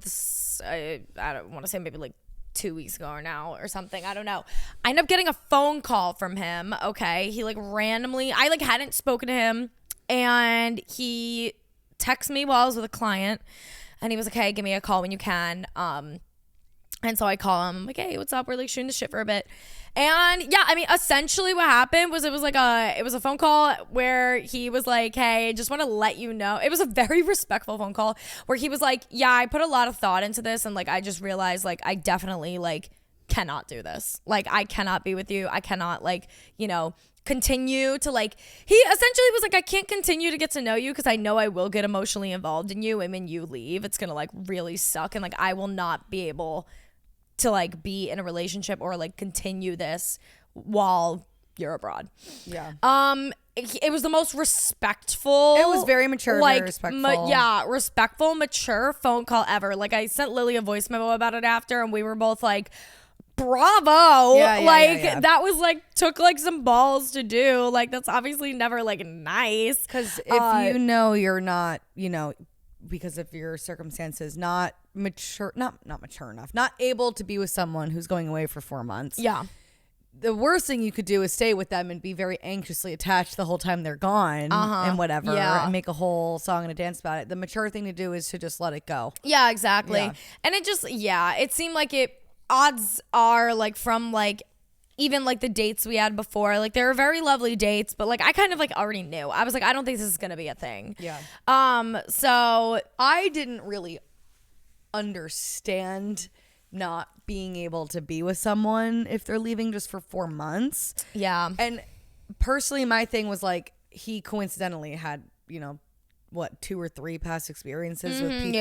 I don't want to say maybe like 2 weeks ago or now or something, I don't know. I ended up getting a phone call from him. Okay, he like randomly, I like hadn't spoken to him, and he texted me while I was with a client, and he was like, hey, give me a call when you can. And so I call him, I'm like, hey, what's up? We're like shooting the shit for a bit. And yeah, I mean, essentially what happened was it was a phone call where he was like, hey, I just want to let you know. It was a very respectful phone call where he was like, yeah, I put a lot of thought into this, and like I just realized like I definitely like cannot do this. Like I cannot be with you. I cannot like, you know, continue to like, he essentially was like, I can't continue to get to know you because I know I will get emotionally involved in you, and when you leave it's gonna like really suck, and like I will not be able to like be in a relationship or like continue this while you're abroad. Yeah. It was the most respectful. It was very mature, like, very respectful. Respectful, mature phone call ever. Like I sent Lily a voice memo about it after, and we were both like, bravo. That was like, took like some balls to do. Like that's obviously never like nice. Because if you know you're not, you know, because of your circumstances, not mature, not mature enough, not able to be with someone who's going away for 4 months. Yeah. The worst thing you could do is stay with them and be very anxiously attached the whole time they're gone and whatever, and make a whole song and a dance about it. The mature thing to do is to just let it go. Yeah, exactly. Yeah. And it just, it seemed like odds are like from like even like the dates we had before, like they were very lovely dates, but like I kind of like already knew. I was like, I don't think this is gonna be a thing. Yeah. So I didn't really understand not being able to be with someone if they're leaving just for 4 months. Yeah. And personally, my thing was like, he coincidentally had, you know, what, 2 or 3 past experiences with people.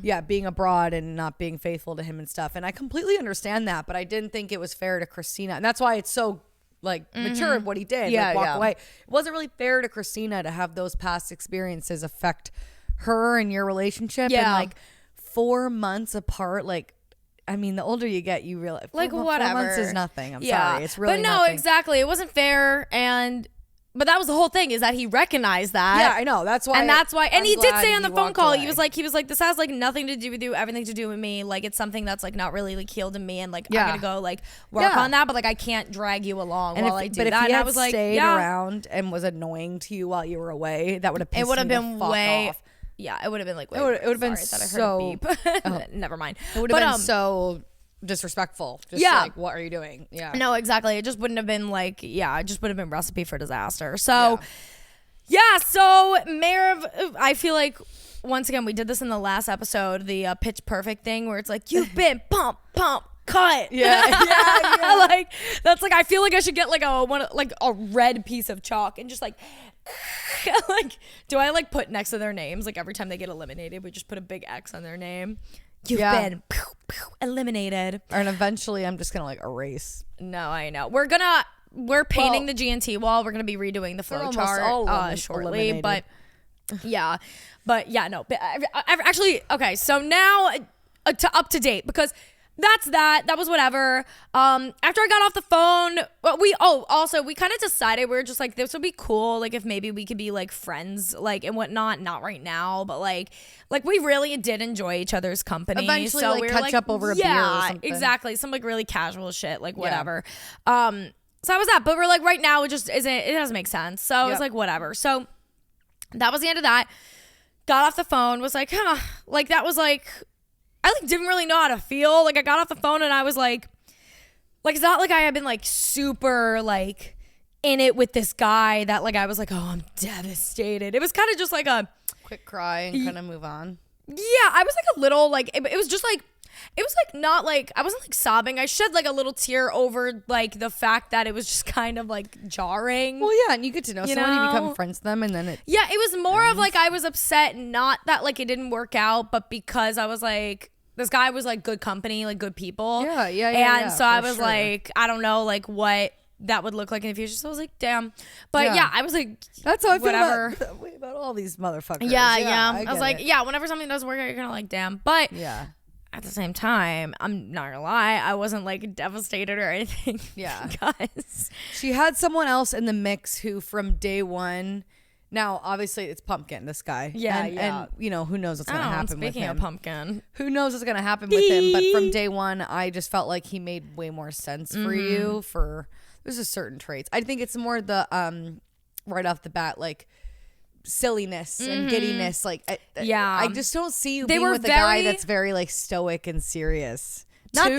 Yeah, being abroad and not being faithful to him and stuff. And I completely understand that, but I didn't think it was fair to Christina. And that's why it's so like mature what he did. Yeah, like, walk away. It wasn't really fair to Christina to have those past experiences affect her and your relationship. Yeah. And like 4 months apart, like, I mean, the older you get, you realize like 4 whatever. months is nothing. I'm sorry. It's really But no, nothing. exactly. It wasn't fair. But that was the whole thing, is that he recognized that. Yeah, I know. That's why. And he did say on the phone call, away. he was like, this has like nothing to do with you, everything to do with me. Like it's something that's like not really like healed in me, and like I'm gonna go like work on that, but like I can't drag you along while I do that. But if and he I had was like, stayed around and was annoying to you while you were away, that would have pissed it would have me been the fuck way off. Yeah, it would have been like, it would have been so. Never mind. It would have been so disrespectful. Just like, what are you doing? Yeah. No, exactly. It just wouldn't have been like, it just would have been recipe for disaster. So, so Mayor of, I feel like once again we did this in the last episode, the Pitch Perfect thing where it's like, you've been pump, cut. Yeah. Like that's like, I feel like I should get like a red piece of chalk and just like. Like, do I like put next to their names like every time they get eliminated, we just put a big X on their name? You've been eliminated. And eventually I'm just gonna like erase. No, I know. We're painting the GNT wall. We're gonna be redoing the flow chart shortly, but no. But actually, okay. So now up to date, because that was whatever. After I got off the phone, we kind of decided, we were just like, this would be cool, like if maybe we could be like friends, like and whatnot. Not right now, but like we really did enjoy each other's company. Eventually, so like we were catch up over a beer or something. Exactly, some like really casual shit, like whatever. So that was that, but we're like, right now it just isn't, it doesn't make sense, so it's like whatever. So that was the end of that. Got off the phone, was like, like that was like, I like didn't really know how to feel. Like I got off the phone and I was like it's not like I had been like super like in it with this guy that like I was like, oh, I'm devastated. It was kind of just like a quick cry and kind of move on. Yeah, I was like a little like, it was just like, it was like not like, I wasn't like sobbing. I shed like a little tear over like the fact that it was just kind of like jarring. Well, yeah, and you get to know someone, you become friends with them, and then it. Yeah, it was more of like I was upset, not that like it didn't work out, but because I was like, this guy was like good company, like good people. Yeah. And so I was like, I don't know, like what that would look like in the future. So I was like, damn. But Yeah. yeah, I was like, That's how I feel whatever. about all these motherfuckers. Yeah. I was get like, it. yeah, whenever something doesn't work out, you're kind of like, damn. But Yeah. at the same time, I'm not gonna lie, I wasn't like devastated or anything. Yeah. Guys. She had someone else in the mix who from day one. Now, obviously, it's Pumpkin, this guy. Yeah, and you know, who knows what's going to happen with him. Speaking of Pumpkin. Who knows what's going to happen with him. But from day one, I just felt like he made way more sense for you. There's just certain traits. I think it's more the, right off the bat, like, silliness and giddiness. Like, I just don't see you being with a guy that's very, like, stoic and serious. Not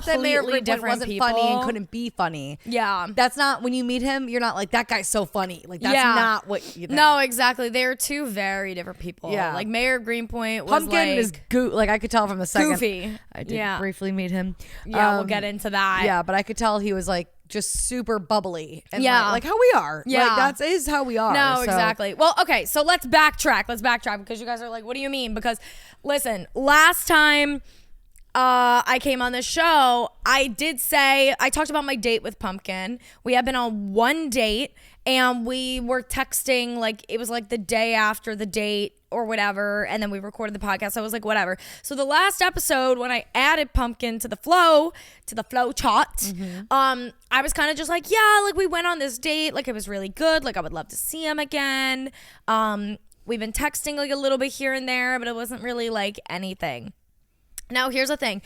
that Mayor Greenwood wasn't people. funny and couldn't be funny. Yeah. That's not, when you meet him, you're not like, that guy's so funny. Like, that's not what you think. No, exactly. They're two very different people. Yeah. Like, Mayor Greenpoint was Pumpkin like... is like, I could tell from the second. Goofy. I did briefly meet him. Yeah, we'll get into that. Yeah, but I could tell he was like, just super bubbly. And Yeah. like how we are. Yeah. Like, that is how we are. No, so. exactly. Well, okay, so let's backtrack. Because you guys are like, what do you mean? Because, listen, last time... I came on the show, I talked about my date with Pumpkin. We had been on one date and we were texting, like, it was like the day after the date or whatever. And then we recorded the podcast. So I was like, whatever. So the last episode, when I added Pumpkin to the flow chart, I was kind of just like, yeah, like we went on this date. Like it was really good. Like I would love to see him again. We've been texting like a little bit here and there, but it wasn't really like anything. Now, here's the thing.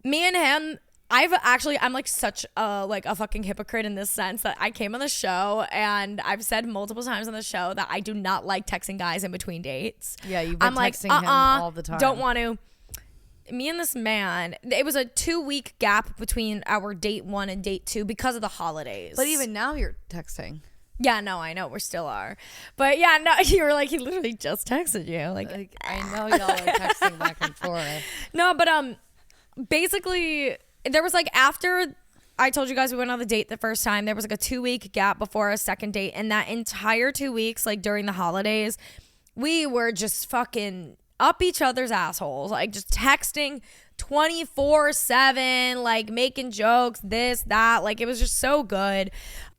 Me and him, I'm like such a fucking hypocrite in this sense that I came on the show and I've said multiple times on the show that I do not like texting guys in between dates. Yeah, you've been texting him all the time. Don't want to. Me and this man, it was a 2-week gap between our date 1 and date 2 because of the holidays. But even now you're texting. Yeah, no, I know we still are, but yeah, no, you were like he literally just texted you, like I know y'all are texting back and forth. No, but basically there was like after I told you guys we went on the date the first time, there was like a 2-week gap before our second date, and that entire 2 weeks, like during the holidays, we were just fucking up each other's assholes, like just texting 24/7, like making jokes, this, that, like it was just so good.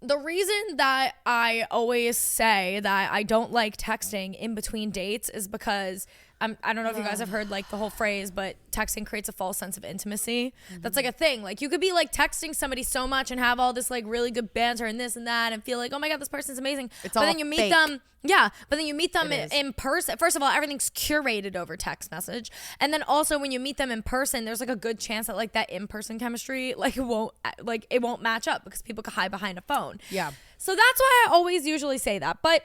The reason that I always say that I don't like texting in between dates is because I don't know if you guys have heard like the whole phrase, but texting creates a false sense of intimacy. That's like a thing. Like you could be like texting somebody so much and have all this like really good banter and this and that and feel like, oh my God, this person's amazing. It's but all then you meet fake. them. Yeah. But then you meet them in person. First of all, everything's curated over text message. And then also when you meet them in person, there's like a good chance that like that in-person chemistry, like it won't match up because people can hide behind a phone. Yeah. So that's why I always usually say that. But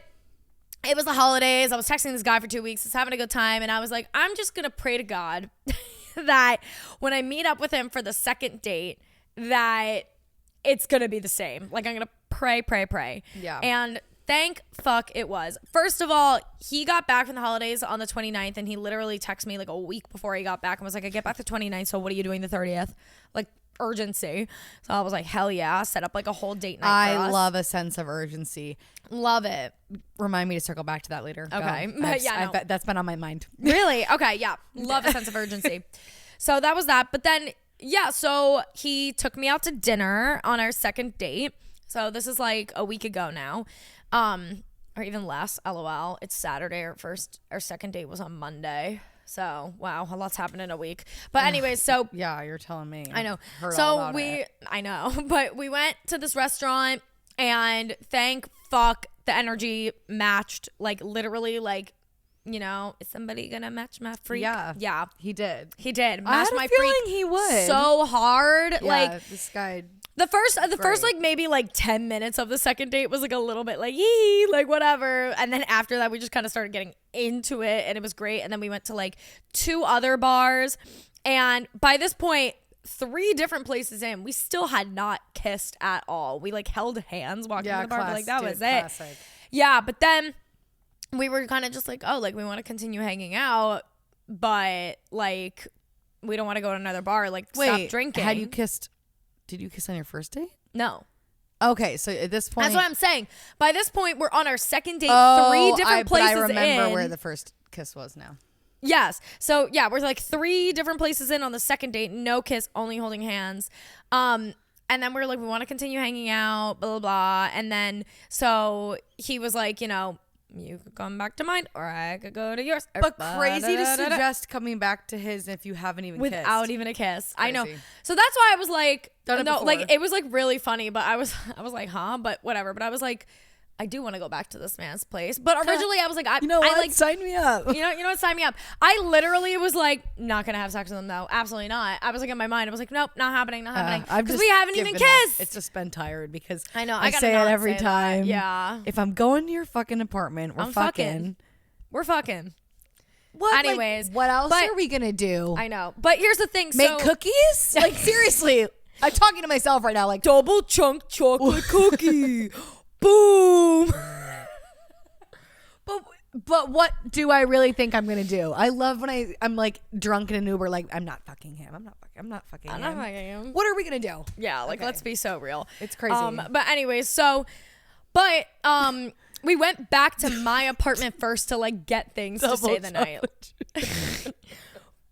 it was the holidays. I was texting this guy for 2 weeks. He's having a good time. And I was like, I'm just going to pray to God that when I meet up with him for the second date, that it's going to be the same. Like, I'm going to pray. Yeah. And thank fuck it was. First of all, he got back from the holidays on the 29th. And he literally texted me like a week before he got back and was like, I get back the 29th. So what are you doing the 30th? Like, urgency. So I was like, hell yeah. Set up like a whole date night for us. love a sense of urgency. Love it. Remind me to circle back to that later. Okay. That's been on my mind. Really? Okay, yeah. Love a sense of urgency. So that was that. But then, yeah, so he took me out to dinner on our second date. So this is like a week ago now. Or even less, LOL. It's Saturday. Our second date was on Monday. So, wow, a lot's happened in a week. But anyways, so... Yeah, you're telling me. I know. Heard all So about it. I know. But we went to this restaurant and thank fuck the energy matched. Like, literally, like, you know, is somebody gonna match my freak? Yeah. Yeah. He did. He did. I Match had a my feeling freak he would. so hard. Yeah, Like, this guy... the first like maybe like 10 minutes of the second date was like a little bit like yee, like whatever, and then after that we just kind of started getting into it and it was great. And then we went to like 2 other bars, and by this point 3 different places in, we still had not kissed at all. We like held hands walking to the bar, but like that was classic. it. Yeah, but then we were kind of just like, oh, like we want to continue hanging out, but like we don't want to go to another bar, like stop drinking. Did you kiss on your first date? No. Okay, so at this point... That's what I'm saying. By this point, we're on our second date, 3 different places in. I remember where the first kiss was now. Yes. So, yeah, we're like 3 different places in on the second date. No kiss, only holding hands. And And then we were like, we want to continue hanging out, blah, blah, blah. And then so he was like, you know, you could come back to mine or I could go to yours. But crazy to suggest coming back to his if you haven't even without kissed. even a kiss. Crazy. I know. So that's why I was like, Done it no, before. like it was like really funny, but I was like, huh? But whatever. But I was like, I do want to go back to this man's place. But originally I was like, you know what? I like, sign me up. you know what? Sign me up. I literally was like, not gonna have sex with him though. Absolutely not. I was like in my mind, I was like, nope, not happening, not happening. Because we haven't even kissed. It's just been tired because I know. I say it every time. Yeah. If I'm going to your fucking apartment, we're fucking. We're fucking. What? Anyways, like, what else but- are we gonna do? I know. But here's the thing. Make So, cookies? Like seriously, I'm talking to myself right now. Like double chunk chocolate cookie. Boom. But what do I really think I'm gonna do? I love when I'm like drunk in an Uber. Like I'm not fucking him. I'm not fucking him. What are we gonna do? Yeah, like let's be so real. It's crazy. But anyways, we went back to my apartment first to like get things to stay the night.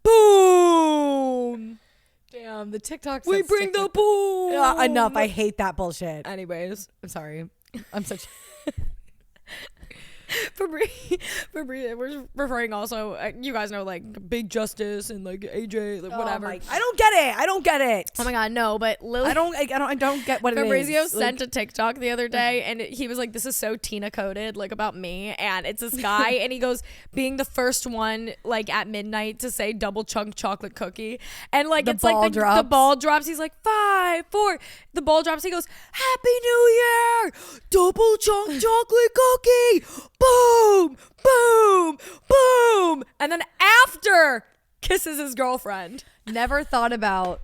Boom. Damn, the TikToks. We bring the boom. Enough. I hate that bullshit. Anyways, I'm sorry. I'm such. Fabri, we're referring also, you guys know like Big Justice and like AJ, like, whatever. I don't get it. Oh my god, no! But Lily, I don't get what it is. Fabrizio sent a TikTok the other day, and he was like, "This is so Tina coded, like about me." And it's this guy, and he goes, "Being the first one, like at midnight, to say double chunk chocolate cookie," and like it's like the ball drops. He's like 5, 4. The ball drops. He goes, "Happy New Year, double chunk chocolate cookie." Boom, boom, boom. And then after kisses his girlfriend. Never thought about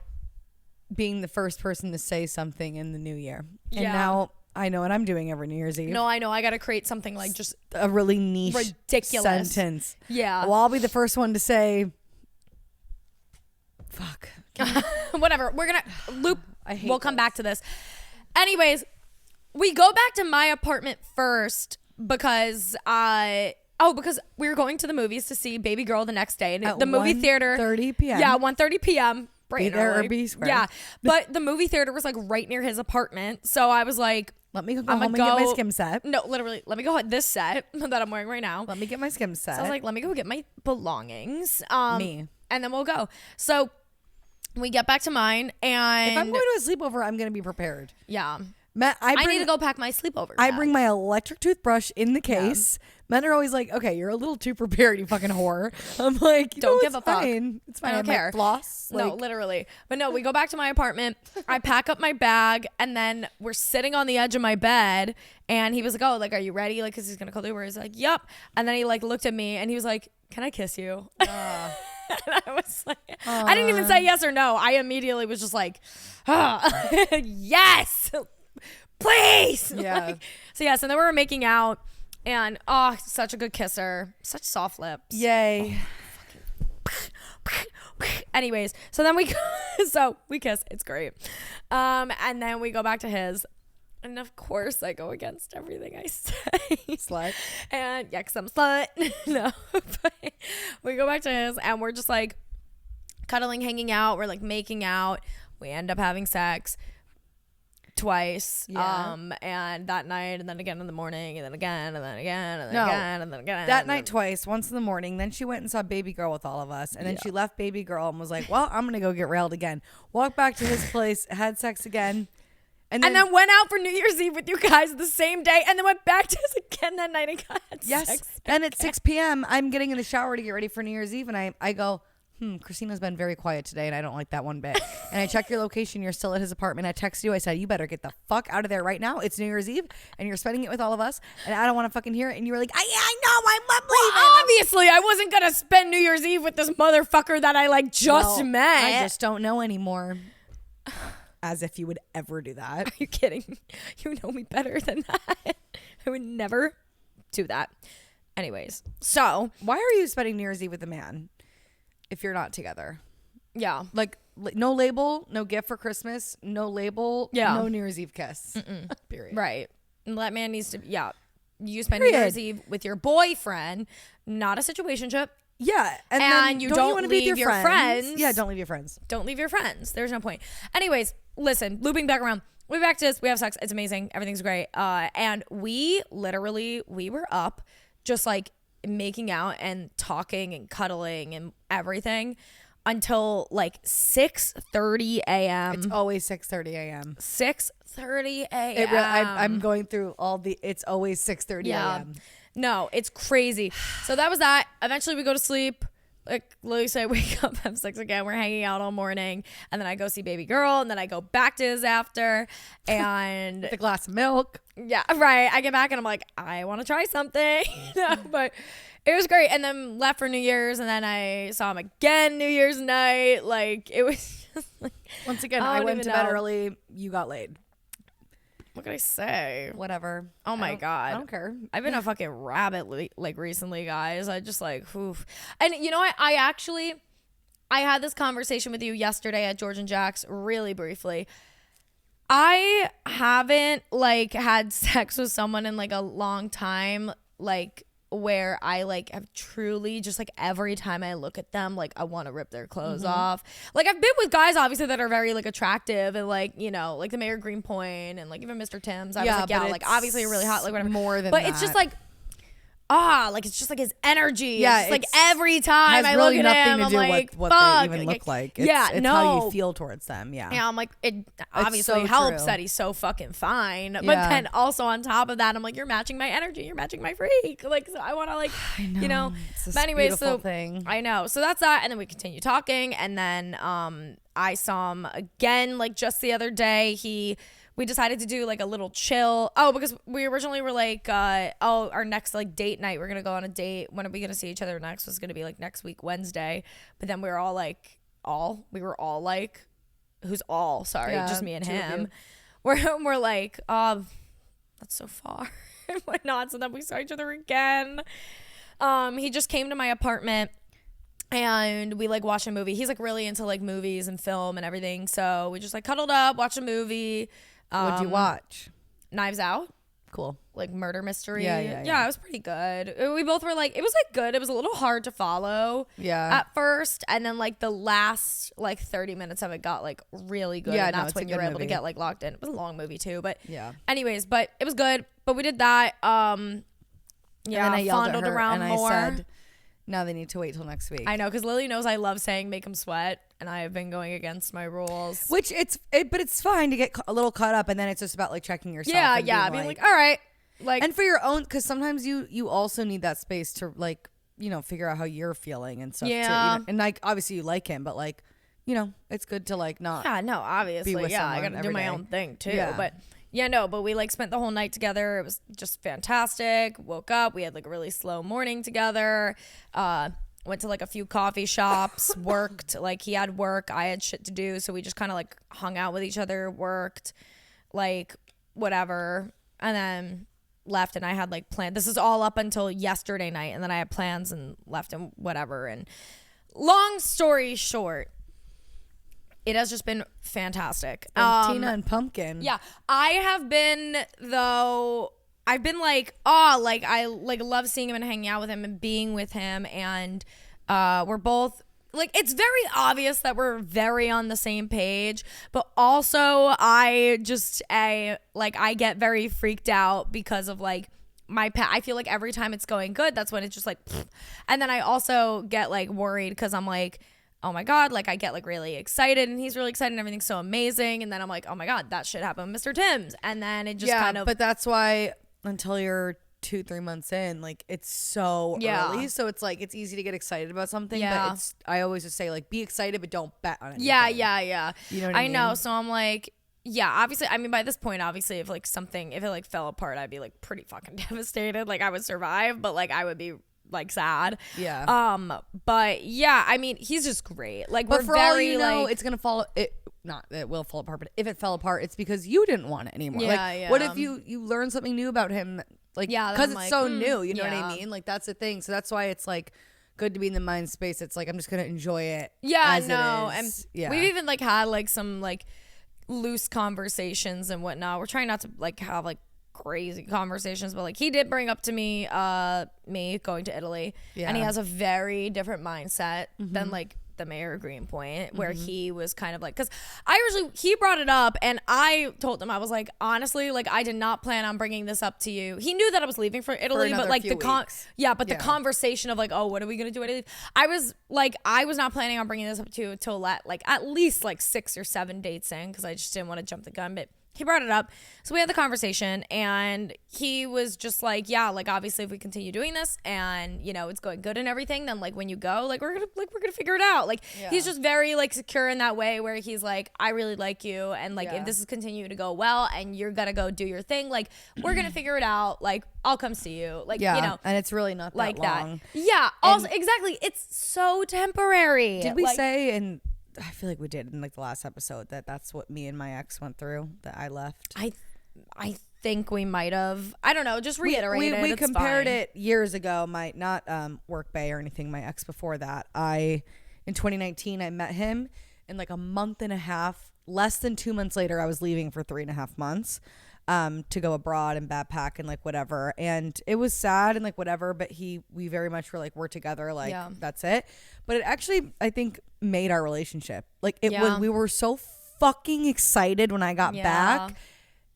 being the first person to say something in the new year. And now I know what I'm doing every New Year's Eve. No, I know. I got to create something like just a really niche, ridiculous sentence. Yeah. Well, I'll be the first one to say, fuck. Whatever. We're going to loop. We'll come back to this. Anyways, we go back to my apartment first because because we were going to the movies to see Babygirl the next day, and the movie theater 1:30 p.m. Yeah, 1:30 p.m. Be there or be square. Yeah, but the movie theater was like right near his apartment, so I was like, let me go home and get my skim set. No, literally, let me go this set that I'm wearing right now. Let me get my skim set. So I was like, let me go get my belongings. Me. And then we'll go. So we get back to mine, and if I'm going to a sleepover, I'm going to be prepared. Yeah. I need to go pack my sleepover. I bring my electric toothbrush in the case. Yeah. Men are always like, okay, you're a little too prepared, you fucking whore. I'm like, don't give a fuck. It's fine. I don't care. Floss. No, literally. But no, we go back to my apartment. I pack up my bag, and then we're sitting on the edge of my bed, and he was like, oh, like, are you ready? Like, because he's going to call the Uber. He's like, yep. And then he like looked at me, and he was like, can I kiss you? And I was like, I didn't even say yes or no. I immediately was just like, yes, please. Yeah. So yes, and then we were making out, and such a good kisser, such soft lips. Yay. Anyways, so then we kiss. It's great. And then we go back to his. And of course, I go against everything I say. Slut. And yeah, because I'm a slut. No. But we go back to his, and we're just like cuddling, hanging out. We're like making out. We end up having sex twice. Yeah. And that night, and then again in the morning, and then again, and then again, and then again, and then again. That night twice, once in the morning. Then she went and saw Babygirl with all of us. And then she left Babygirl and was like, well, I'm going to go get railed again. Walked back to his place, had sex again. And then went out for New Year's Eve with you guys the same day, and then went back to us again that night and got sex. Then at 6 p.m., I'm getting in the shower to get ready for New Year's Eve, and I go, Christina's been very quiet today, and I don't like that one bit. And I check your location. You're still at his apartment. I text you. I said, you better get the fuck out of there right now. It's New Year's Eve, and you're spending it with all of us, and I don't want to fucking hear it. And you were like, I know, I'm leaving. Well, obviously, I wasn't going to spend New Year's Eve with this motherfucker that I met. I just don't know anymore. As if you would ever do that. Are you kidding? You know me better than that. I would never do that. Anyways, so why are you spending New Year's Eve with a man if you're not together? Yeah. Like no label, no gift for Christmas, no label, no New Year's Eve kiss. Period. Right. And that man needs to, you spend New Year's Eve with your boyfriend, not a situationship, Yeah, and then you don't don't want to be leave with your friends. Yeah, don't leave your friends. Don't leave your friends. There's no point. Anyways, listen, looping back around. We back to this. We have sex. It's amazing. Everything's great. And we were up just like making out and talking and cuddling and everything until like 6:30 a.m. It's always 6:30 a.m. 6:30 a.m. I'm going through it's always 6:30 a.m. No, it's crazy. So that was that. Eventually we go to sleep. Like Lily said, wake up, have sex again. We're hanging out all morning. And then I go see Babygirl. And then I go back to his after. And With a glass of milk. yeah, right. I get back and I'm like, I want to try something. But it was great. And then left for New Year's. And then I saw him again New Year's night. Like, it was just like, Once again, I went to bed early. You got laid. what could I say? Whatever. Oh my God. I don't care. I've been a fucking rabbit like recently, guys. I just like, oof. And you know what? I had this conversation with you yesterday at George and Jack's really briefly. I haven't like had sex with someone in like a long time, like where I like have truly just like every time I look at them, like I want to rip their clothes off. Like I've been with guys obviously that are very like attractive and like, you know, like the Mayor Greenpoint and like even Mr. Tim's. I was like, yeah, like obviously you're really hot, like whatever. More than but that. it's just like, like it's just like his energy. Yeah, it's just, like every time has I really look at nothing him, to I'm do like, with what fuck. they even look like. It's how you feel towards them. Yeah. Yeah, I'm like, it obviously so helps true. that he's so fucking fine. But Yeah. then also on top of that, I'm like, you're matching my energy. You're matching my freak. Like, so I want to like, you know. It's this But anyway, beautiful so thing. I know. So that's that. And then we continue talking. And then I saw him again, like just the other day. We decided to do like a little chill. Oh, because we originally were like, our next like date night, we're going to go on a date. When are we going to see each other next? Was going to be like next week, Wednesday. But then we were all like, who's all? Sorry, Yeah, just me and two of him. We're like, that's so far. And whatnot. So then we saw each other again. He just came to my apartment. And we like watched a movie. He's like really into like movies and film and everything. So we just like cuddled up, watched a movie. What'd you watch? Knives Out, Cool. like murder mystery. Yeah. It was pretty good. We both were like, it was like good. It was a little hard to follow. Yeah. At first, and then like the last like 30 minutes of it got like really good. Yeah, and no, that's it's when a you're good able to movie. get like locked in. It was a long movie too, but Yeah. Anyways, but it was good. But we did that. Yeah, And then I yelled fondled at her around and more. I said, now they need to wait till next week. I know, because Lily knows I love saying make him sweat, and I have been going against my rules. Which but it's fine to get a little caught up, and then it's just about like checking yourself. Yeah, and being like, all right, like, and for your own, because sometimes you also need that space to like, you know, figure out how you're feeling and stuff. Yeah. Too, you know? And like obviously you like him, but like, you know, it's good to like not. yeah, no, obviously, with yeah, I someone gotta do every my day. own thing too. Yeah. But yeah, no, but we like spent the whole night together. It was just fantastic. Woke up, we had like a really slow morning together. Went to like a few coffee shops, worked, like he had work, I had shit to do, so we just kind of like hung out with each other, worked, like whatever, and then left. And I had like plans. This is all up until yesterday night, and then I had plans and left and whatever. And long story short, it has just been fantastic. Tina and Pumpkin. Yeah, I have been though. I've been like, I like love seeing him and hanging out with him and being with him, and we're both like, it's very obvious that we're very on the same page, but also I get very freaked out because of like I feel like every time it's going good, that's when it's just like, pfft. And then I also get like worried because I'm like, oh my God, like I get like really excited and he's really excited and everything's so amazing, and then I'm like, oh my God, that shit happened with Mr. Tim's, and then it just kind of. But that's why until you're 2-3 months in, like it's so early, so it's like it's easy to get excited about something. Yeah. But I always just say like be excited, but don't bet on it. Yeah. You know what I mean? know. So I'm like, yeah, obviously, I mean, by this point, obviously, if it like fell apart, I'd be like pretty fucking devastated. Like I would survive, but like I would be like sad. Yeah. But yeah, I mean, he's just great. Like But we're for very all you know, like, it's gonna fall. It will fall apart. But if it fell apart, it's because you didn't want it anymore. Yeah, like, yeah. what if you learn something new about him? Like, Yeah, then because I'm it's like, so new. You know what yeah. I mean? Like that's the thing. So that's why it's like good to be in the mind space. It's like I'm just gonna enjoy it. yeah, as no, it and is. Yeah. we've even like had like some like loose conversations and whatnot. We're trying not to like have like crazy conversations, but like he did bring up to me me going to Italy, and he has a very different mindset than like the mayor of Greenpoint, where he was kind of like, because he brought it up, and I told him, I was like, honestly, like I did not plan on bringing this up to you. He knew that I was leaving for Italy, but like the conversation of like, oh, what are we gonna do at Italy? I was not planning on bringing this up to you until like at least like 6 or 7 dates in, because I just didn't want to jump the gun, but he brought it up. So we had the conversation, and he was just like, yeah, like obviously if we continue doing this and, you know, it's going good and everything, then like when you go, like we're gonna figure it out. Like he's just very like secure in that way, where he's like, I really like you, and like if this is continuing to go well and you're gonna go do your thing, like we're gonna figure it out. Like I'll come see you. Like, you know. And it's really not that like long. that. Yeah. Also, exactly. It's so temporary. Did we say, and I feel like we did in like the last episode, that that's what me and my ex went through, that I left? I think we might have. I don't know. Just reiterate it. We it's compared fine. it years ago. Not work bay or anything. My ex before that. In 2019, I met him, and like a month and a half, less than 2 months later, I was leaving for 3.5 months. To go abroad and backpack and like whatever, and it was sad and like whatever, but we very much were like, we're together, like that's it. But it actually, I think, made our relationship like it was. We were so fucking excited when I got back,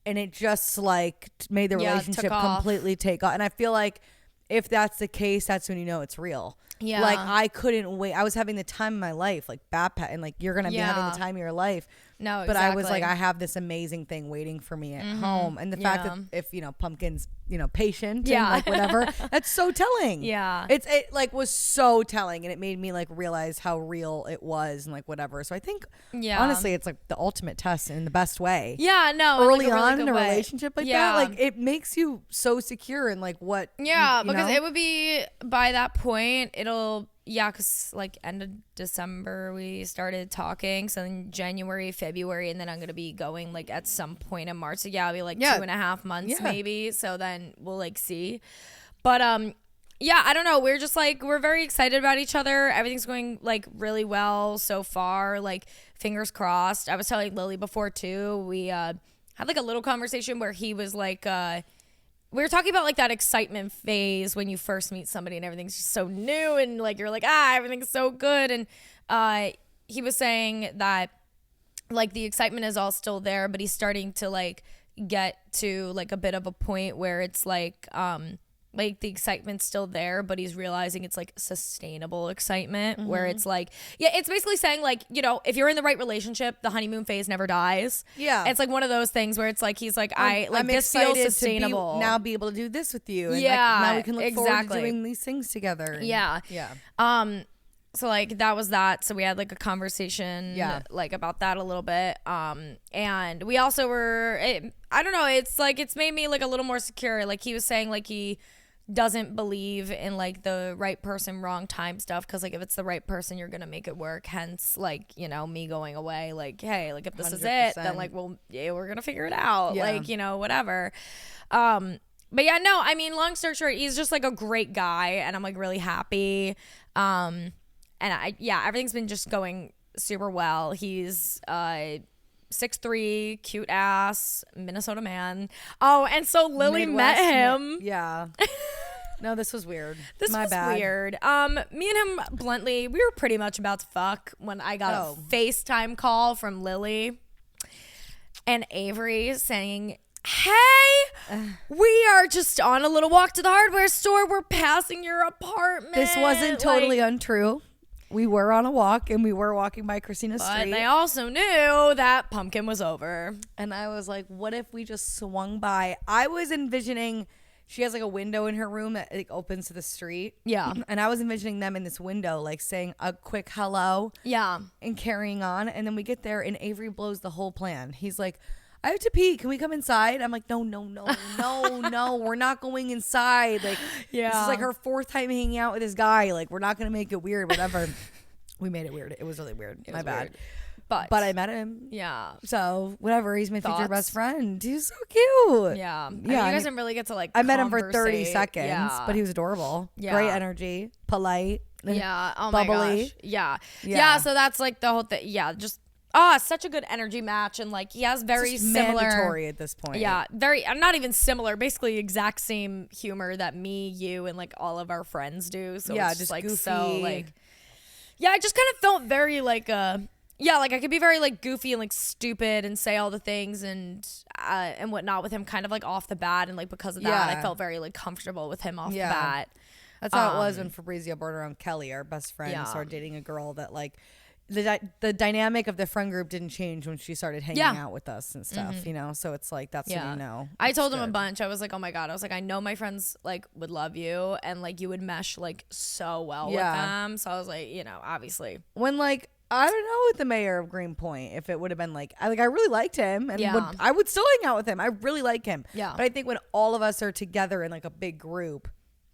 and it just like made the relationship completely take off. And I feel like if that's the case, that's when you know it's real. Yeah, like I couldn't wait. I was having the time of my life, like backpack, and like you're gonna be having the time of your life. No, but I was like, I have this amazing thing waiting for me at home, and the fact that if Pumpkin's patient, and like whatever, that's so telling. It like was so telling, and it made me like realize how real it was, and like whatever. So I think honestly, it's like the ultimate test in the best way. Yeah, no, early like on in a relationship like that, like it makes you so secure in like what. Yeah, you because know? it would be by that point because like end of December we started talking, so in January, February, and then I'm going to be going like at some point in March, so it'll be like 2.5 months maybe, so then we'll like see. But I don't know, we're just like, we're very excited about each other. Everything's going like really well so far, like fingers crossed. I was telling Lily before too, we had like a little conversation where he was like we were talking about like that excitement phase when you first meet somebody and everything's just so new, and like you're like, everything's so good. And he was saying that like the excitement is all still there, but he's starting to like get to like a bit of a point where it's like the excitement's still there, but he's realizing it's like sustainable excitement, where it's like, it's basically saying like, if you're in the right relationship, the honeymoon phase never dies. It's like one of those things where it's like, he's like, I'm this feels sustainable. Now be able to do this with you. And like, now we can look forward to doing these things together. And, so like that was that. So we had like a conversation like about that a little bit. And we also were, I don't know, it's like, it's made me like a little more secure. Like he was saying like he doesn't believe in like the right person, wrong time stuff, because like if it's the right person, you're gonna make it work. Hence like me going away, like, hey, like if this 100%. Is it, then like we're gonna figure it out, like whatever. But no, I mean, long story short, he's just like a great guy, and I'm like really happy. And everything's been just going super well. He's 6'3", cute ass, Minnesota man. Oh, and so Lily met him. No, this was weird. My bad. Weird. Me and him, bluntly, we were pretty much about to fuck when I got a FaceTime call from Lily and Avery saying, hey, we are just on a little walk to the hardware store. We're passing your apartment. This wasn't totally untrue. We were on a walk, and we were walking by Christina's street. But they also knew that Pumpkin was over. And I was like, what if we just swung by? I was envisioning, she has like a window in her room that like opens to the street. Yeah. And I was envisioning them in this window, like saying a quick hello. Yeah. And carrying on. And then we get there, and Avery blows the whole plan. He's like, I have to pee. Can we come inside? I'm like, no, we're not going inside. Like, this is like her 4th time hanging out with this guy. Like, we're not going to make it weird, whatever. We made it weird. It was really weird. My bad. Weird. But I met him. Yeah. So, whatever. He's my future best friend. He's so cute. Yeah. I mean, you guys didn't really get to like I met him for 30 seconds, but he was adorable. Yeah. Great energy. Polite. Yeah. Oh bubbly. my gosh. Yeah. So that's like the whole thing. Yeah. Just such a good energy match, and like he has very It's similar mandatory at this point. Yeah, very. I'm not even similar. Basically, exact same humor that me, you, and like all of our friends do. So Yeah, it's just like goofy. so like. Yeah, I just kind of felt very like like I could be very like goofy and like stupid and say all the things and whatnot with him kind of like off the bat, and like because of that I felt very like comfortable with him off the bat. That's how it was when Fabrizio brought around Kelly, our best friend, started dating a girl that like the dynamic of the friend group didn't change when she started hanging out with us and stuff, you know? So it's like, that's when you know. I told him a bunch. I was like, oh my God. I was like, I know my friends like would love you and like you would mesh like so well with them. So I was like, you know, obviously. When like, I don't know with the mayor of Greenpoint, if it would have been like I really liked him and I would still hang out with him. I really like him. Yeah. But I think when all of us are together in like a big group,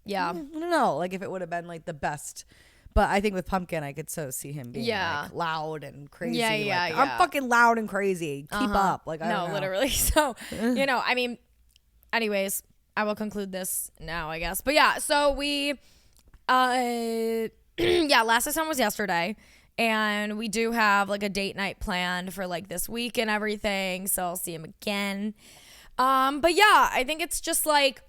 I don't know, like if it would have been like the best. But I think with Pumpkin, I could so see him being like loud and crazy. Yeah. I'm fucking loud and crazy. Keep up. Like, I don't know. Literally. So, you know, I mean, anyways, I will conclude this now, I guess. But yeah, so we, last time was yesterday. And we do have like a date night planned for like this week and everything. So I'll see him again. But yeah, I think it's just like,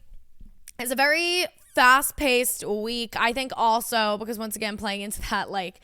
it's a very fast-paced week. I think also because once again playing into that, like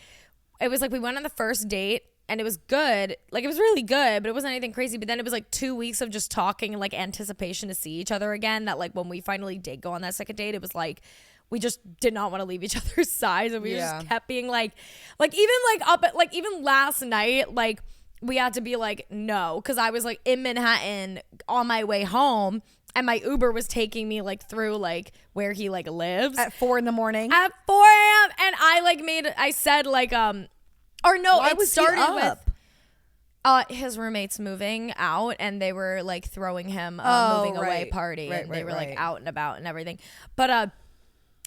it was like we went on the first date and it was good, like it was really good, but it wasn't anything crazy. But then it was like 2 weeks of just talking and like anticipation to see each other again, that like when we finally did go on that second date, it was like we just did not want to leave each other's sides, and we just kept being like even like up at like even last night, like we had to be like no, because I was like in Manhattan on my way home. And my Uber was taking me like through like where he like lives at 4 a.m. At 4 a.m. And I said like Why was started with his roommates moving out, and they were like throwing him a moving away party, and they were like out and about and everything. But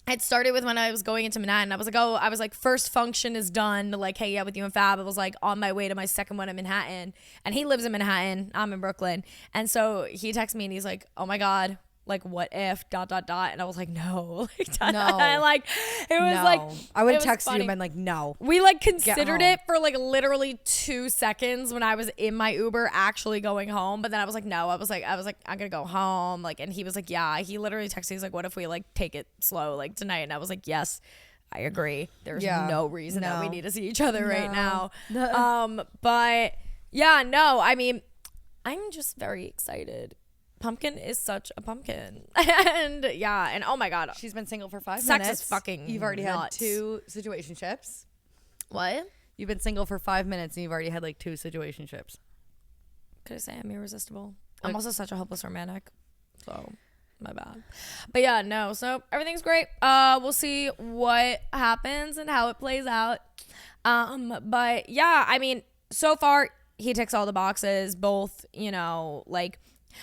it started with when I was going into Manhattan. I was like, first function is done. Like, hey, yeah, with you and Fab. I was like on my way to my second one in Manhattan. And he lives in Manhattan. I'm in Brooklyn. And so he texts me and he's like, oh my God, like, what if, ... And I was like, no. No. And like, it was like. I would have texted you and been like, no. We like considered it for like literally 2 seconds when I was in my Uber actually going home. But then I was like, no. I was like, I'm going to go home. Like, and he was like, yeah. He literally texted me. He's like, what if we like take it slow like tonight? And I was like, yes, I agree. There's no reason that we need to see each other right now. But yeah, no, I mean, I'm just very excited. Pumpkin is such a pumpkin. And oh my God. She's been single for 5 Sex minutes. is fucking You've already nuts. had 2 situationships. What? You've been single for 5 minutes and you've already had like 2 situationships. Could I say I'm irresistible? I'm also such a hopeless romantic. So, my bad. But yeah, no. So, everything's great. We'll see what happens and how it plays out. But yeah, I mean, so far, he ticks all the boxes. Both, you know, like...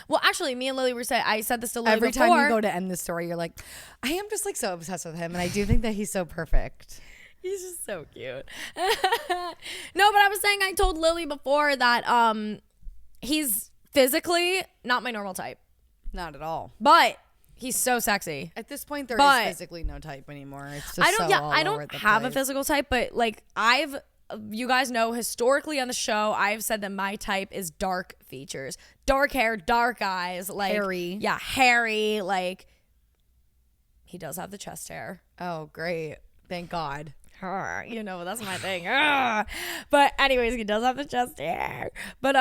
Well, actually, me and Lily were saying, I said this to Lily every before. time you go to end the story, you're like, I am just like so obsessed with him, and I do think that he's so perfect. He's just so cute. No, but I was saying, I told Lily before that he's physically not my normal type. Not at all. But he's so sexy. At this point, there is physically no type anymore. It's just I don't have a physical type, but like you guys know historically on the show, I've said that my type is dark features. Dark hair, dark eyes, like hairy. Yeah, hairy, like he does have the chest hair. Oh, great. Thank God. You know, that's my thing. But anyways, he does have the chest hair. But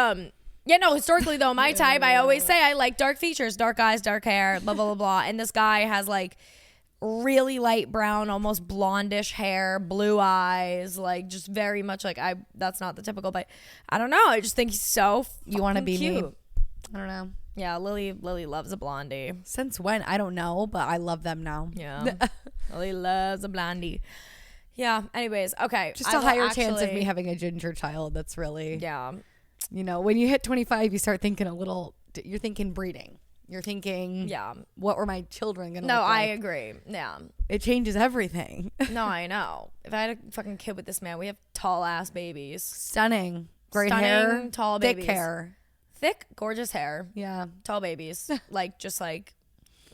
yeah, no, historically though, my type, I always say I like dark features, dark eyes, dark hair, blah, blah, blah, blah. And this guy has like really light brown, almost blondish hair, blue eyes, like just very much like that's not the typical, but I don't know. I just think he's so you want to be cute. Me? I don't know. Yeah, Lily loves a blondie. Since when? I don't know, but I love them now. Yeah. Lily loves a blondie. Yeah, anyways, okay. Just a higher chance of me having a ginger child. That's really, yeah. You know, when you hit 25, you start thinking you're thinking breeding. You're thinking, yeah, what were my children going to look like? No, I like? agree. Yeah. It changes everything. No, I know. If I had a fucking kid with this man, we have tall ass babies. Stunning. Great hair. Tall babies. Thick hair. Thick, gorgeous hair. Yeah. Tall babies. Like, just like,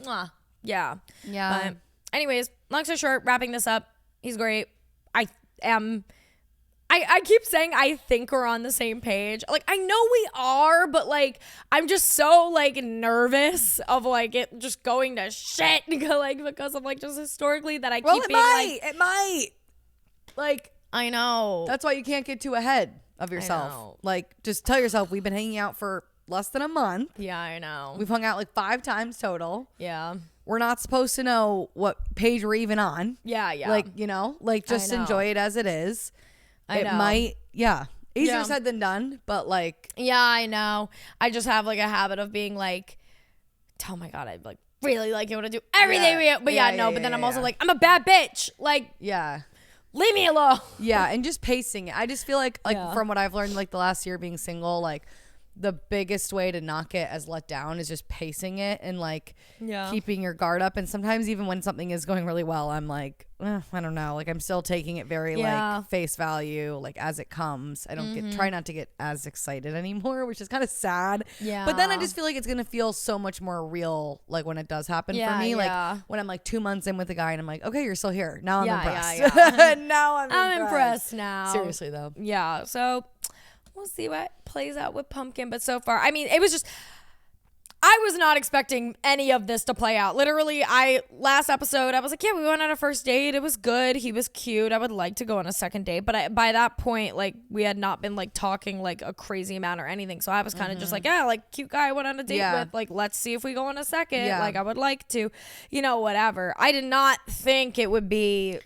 mwah. Yeah. Yeah. But anyways, long story short, wrapping this up, he's great. I I keep saying I think we're on the same page. Like, I know we are, but like, I'm just so like nervous of like it just going to shit, like, because of like just historically that I keep being like, it might. Like, I know. that's why you can't get too ahead of yourself. Like, just tell yourself we've been hanging out for less than a month. Yeah, I know. We've hung out like 5 times total. Yeah. We're not supposed to know what page we're even on. Yeah, yeah. Like, you know, like just enjoy it as it is. I know. It might, easier Yeah. said than done, but like. Yeah, I know. I just have like a habit of being like, oh my God, I like really like you want to do everything. But but then I'm also like, I'm a bad bitch. Like, yeah. Leave me alone. Yeah, and just pacing it. I just feel like from what I've learned like the last year being single, like the biggest way to not get as let down is just pacing it and like keeping your guard up. And sometimes even when something is going really well, I'm like, I don't know. Like I'm still taking it very like face value, like as it comes. I don't try not to get as excited anymore, which is kind of sad. Yeah. But then I just feel like it's going to feel so much more real like when it does happen for me. Like when I'm like 2 months in with a guy and I'm like, okay, you're still here. Now I'm impressed. Now I'm impressed now. Seriously though. Yeah. So we'll see what plays out with Pumpkin. But so far, I mean, it was just, I was not expecting any of this to play out. Literally, last episode, I was like, yeah, we went on a first date. It was good. He was cute. I would like to go on a second date. But by that point, like, we had not been like talking like a crazy amount or anything. So I was kind of just like, yeah, like cute guy I went on a date with. Like, let's see if we go on a second. Like, I would like to, whatever. I did not think it would be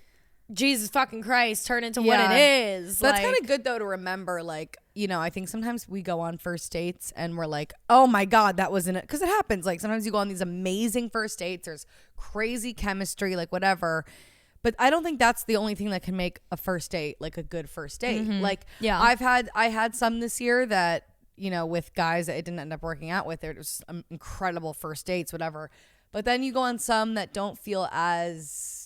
Jesus fucking Christ turn into what it is. That's kind of good though to remember. Like, I think sometimes we go on first dates and we're like, oh my God, that wasn't it. Because it happens. Like sometimes you go on these amazing first dates. There's crazy chemistry, like whatever. But I don't think that's the only thing that can make a first date like a good first date. Like I had some this year that, with guys that it didn't end up working out with. They're just incredible first dates, whatever. But then you go on some that don't feel as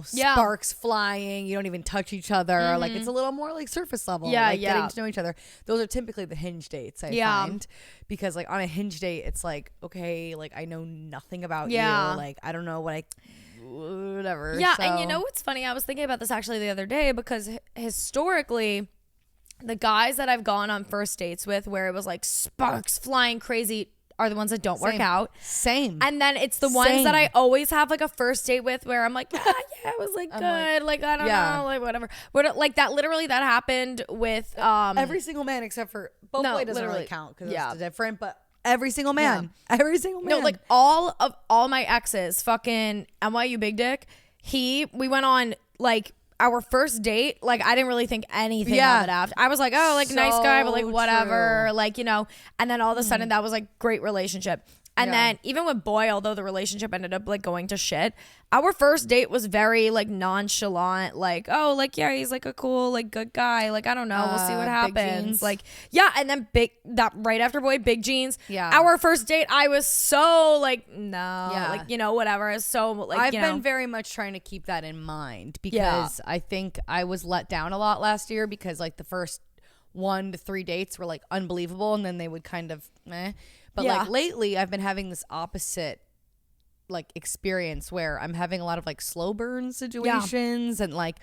sparks flying, you don't even touch each other, like it's a little more like surface level, getting to know each other. Those are typically the hinge dates I find, because like on a hinge date it's like, okay, like I know nothing about you, like I don't know whatever. And what's funny, I was thinking about this actually the other day, because historically the guys that I've gone on first dates with where it was like sparks flying crazy are the ones that don't work out. Same. And then it's the ones that I always have like a first date with where I'm like, it was like good. Like, I don't know, like whatever. But like that happened with every single man except for both way doesn't really count because it's different, but every single man. Every single man. No, like all my exes, fucking NYU Big Dick, we went on like our first date, like I didn't really think anything of it after. I was like, oh, like nice guy, but like whatever, like, and then all of a sudden that was like great relationship. And then even with Boy, although the relationship ended up like going to shit, our first date was very like nonchalant, like, oh, like, yeah, he's like a cool, like good guy. Like, I don't know. We'll see what happens. Like, and then right after Boy, Big Jeans. Yeah. Our first date, I was so like, no, like, whatever. It's so like, I've been very much trying to keep that in mind because I think I was let down a lot last year because like the first 1 to 3 dates were like unbelievable and then they would kind of meh. But like lately I've been having this opposite like experience where I'm having a lot of like slow burn situations and like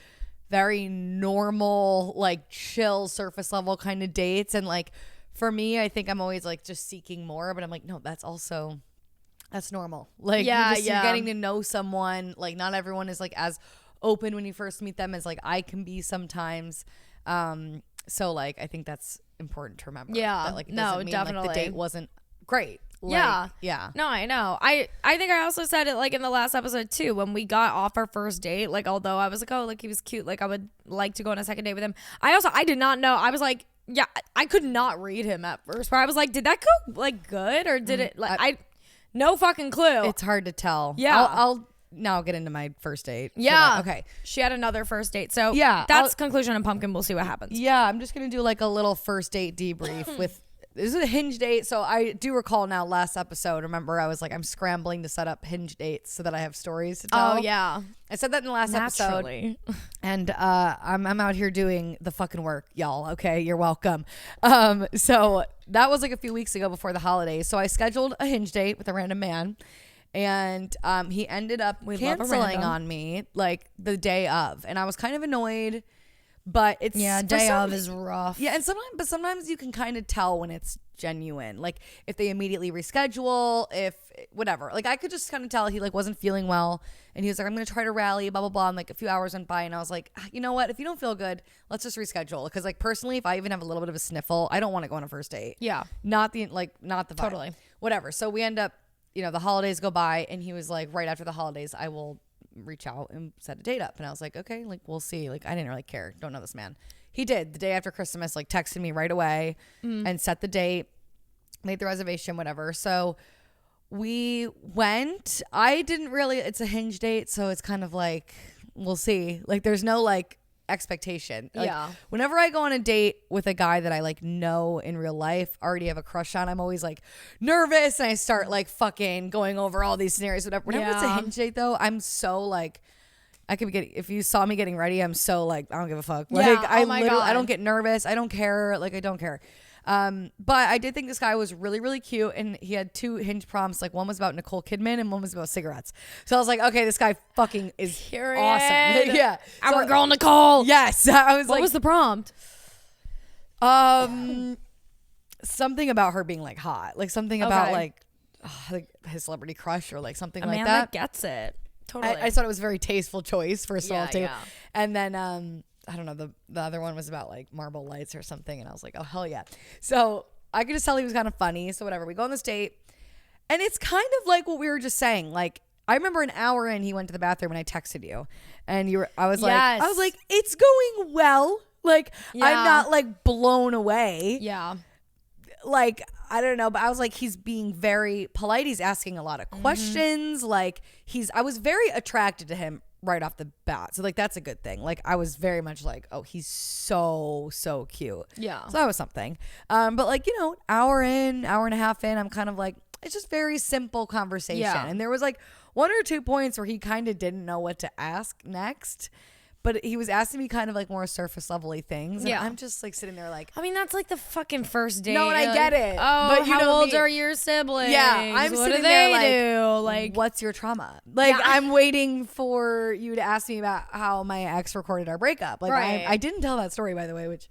very normal, like chill surface level kind of dates. And like for me, I think I'm always like just seeking more, but I'm like, no, that's normal. Like you're getting to know someone. Like not everyone is like as open when you first meet them as like I can be sometimes. So like I think that's important to remember. Yeah. That, like, it doesn't mean, like, the date wasn't great. Like, no, I know. I think I also said it like in the last episode too, when we got off our first date, like although I was like, oh, like he was cute, like I would like to go on a second date with him, I did not know. I was like, I could not read him at first, but I was like, did that go like good or did it like I no fucking clue. It's hard to tell. I'll now get into my first date. Okay. She had another first date. So that's conclusion on Pumpkin. We'll see what happens. I'm just gonna do like a little first date debrief with. This is a hinge date, so I do recall now last episode, remember I was like, I'm scrambling to set up hinge dates so that I have stories to tell. Oh, yeah. I said that in the last episode. And I'm out here doing the fucking work, y'all. Okay, you're welcome. So that was like a few weeks ago before the holidays. So I scheduled a hinge date with a random man. And he ended up canceling on me like the day of. And I was kind of annoyed. But it's day of is rough. Yeah, and sometimes you can kind of tell when it's genuine. Like if they immediately reschedule, if whatever. Like I could just kind of tell he like wasn't feeling well, and he was like, I'm gonna try to rally, blah blah blah. And like a few hours went by, and I was like, you know what? If you don't feel good, let's just reschedule. Because like personally, if I even have a little bit of a sniffle, I don't want to go on a first date. Yeah, not the vibe. Totally. Whatever. So we end up, the holidays go by, and he was like, right after the holidays, I will reach out and set a date up. And I was like, okay, like we'll see. Like I didn't really care. Don't know this man. He did the day after Christmas, like texted me right away and set the date, made the reservation, whatever. So we went. I didn't really, it's a Hinge date, so it's kind of like, we'll see. Like there's no like expectation. Like, whenever I go on a date with a guy that I like know in real life, already have a crush on, I'm always like nervous, and I start like fucking going over all these scenarios, whatever. Whenever it's a Hinge date though, I'm so like, I could be getting, if you saw me getting ready, I'm so like, I don't give a fuck. Like I don't get nervous. I don't care. Like I don't care. But I did think this guy was really, really cute, and he had 2 Hinge prompts. Like one was about Nicole Kidman and one was about cigarettes. So I was like, okay, this guy fucking is awesome. Yeah. Our girl Nicole. Yes. I was what was the prompt? Something about her being like hot. Like something about like his celebrity crush or like something like that. Gets it. Totally. I thought it was a very tasteful choice, first of all, too. Yeah. And then I don't know, the other one was about like marble lights or something, and I was like, oh hell yeah. So I could just tell he was kind of funny. So whatever, we go on this date, and it's kind of like what we were just saying. Like I remember an hour in, he went to the bathroom and I texted you, and I was like, it's going well. Like I'm not like blown away. Yeah. Like I don't know, but I was like, he's being very polite. He's asking a lot of questions. Like I was very attracted to him right off the bat. So like, that's a good thing. Like I was very much like, oh, he's so cute. Yeah. So that was something. But like, hour and a half in, I'm kind of like, it's just very simple conversation. Yeah. And there was like 1 or 2 points where he kind of didn't know what to ask next. But he was asking me kind of like more surface level-y things. And I'm just like sitting there like, I mean, that's like the fucking first date. No, and I get it. Oh, but how old are your siblings? Yeah, I'm what sitting do there they do? Like, what's your trauma? Like, I'm waiting for you to ask me about how my ex recorded our breakup. Like, I didn't tell that story, by the way, which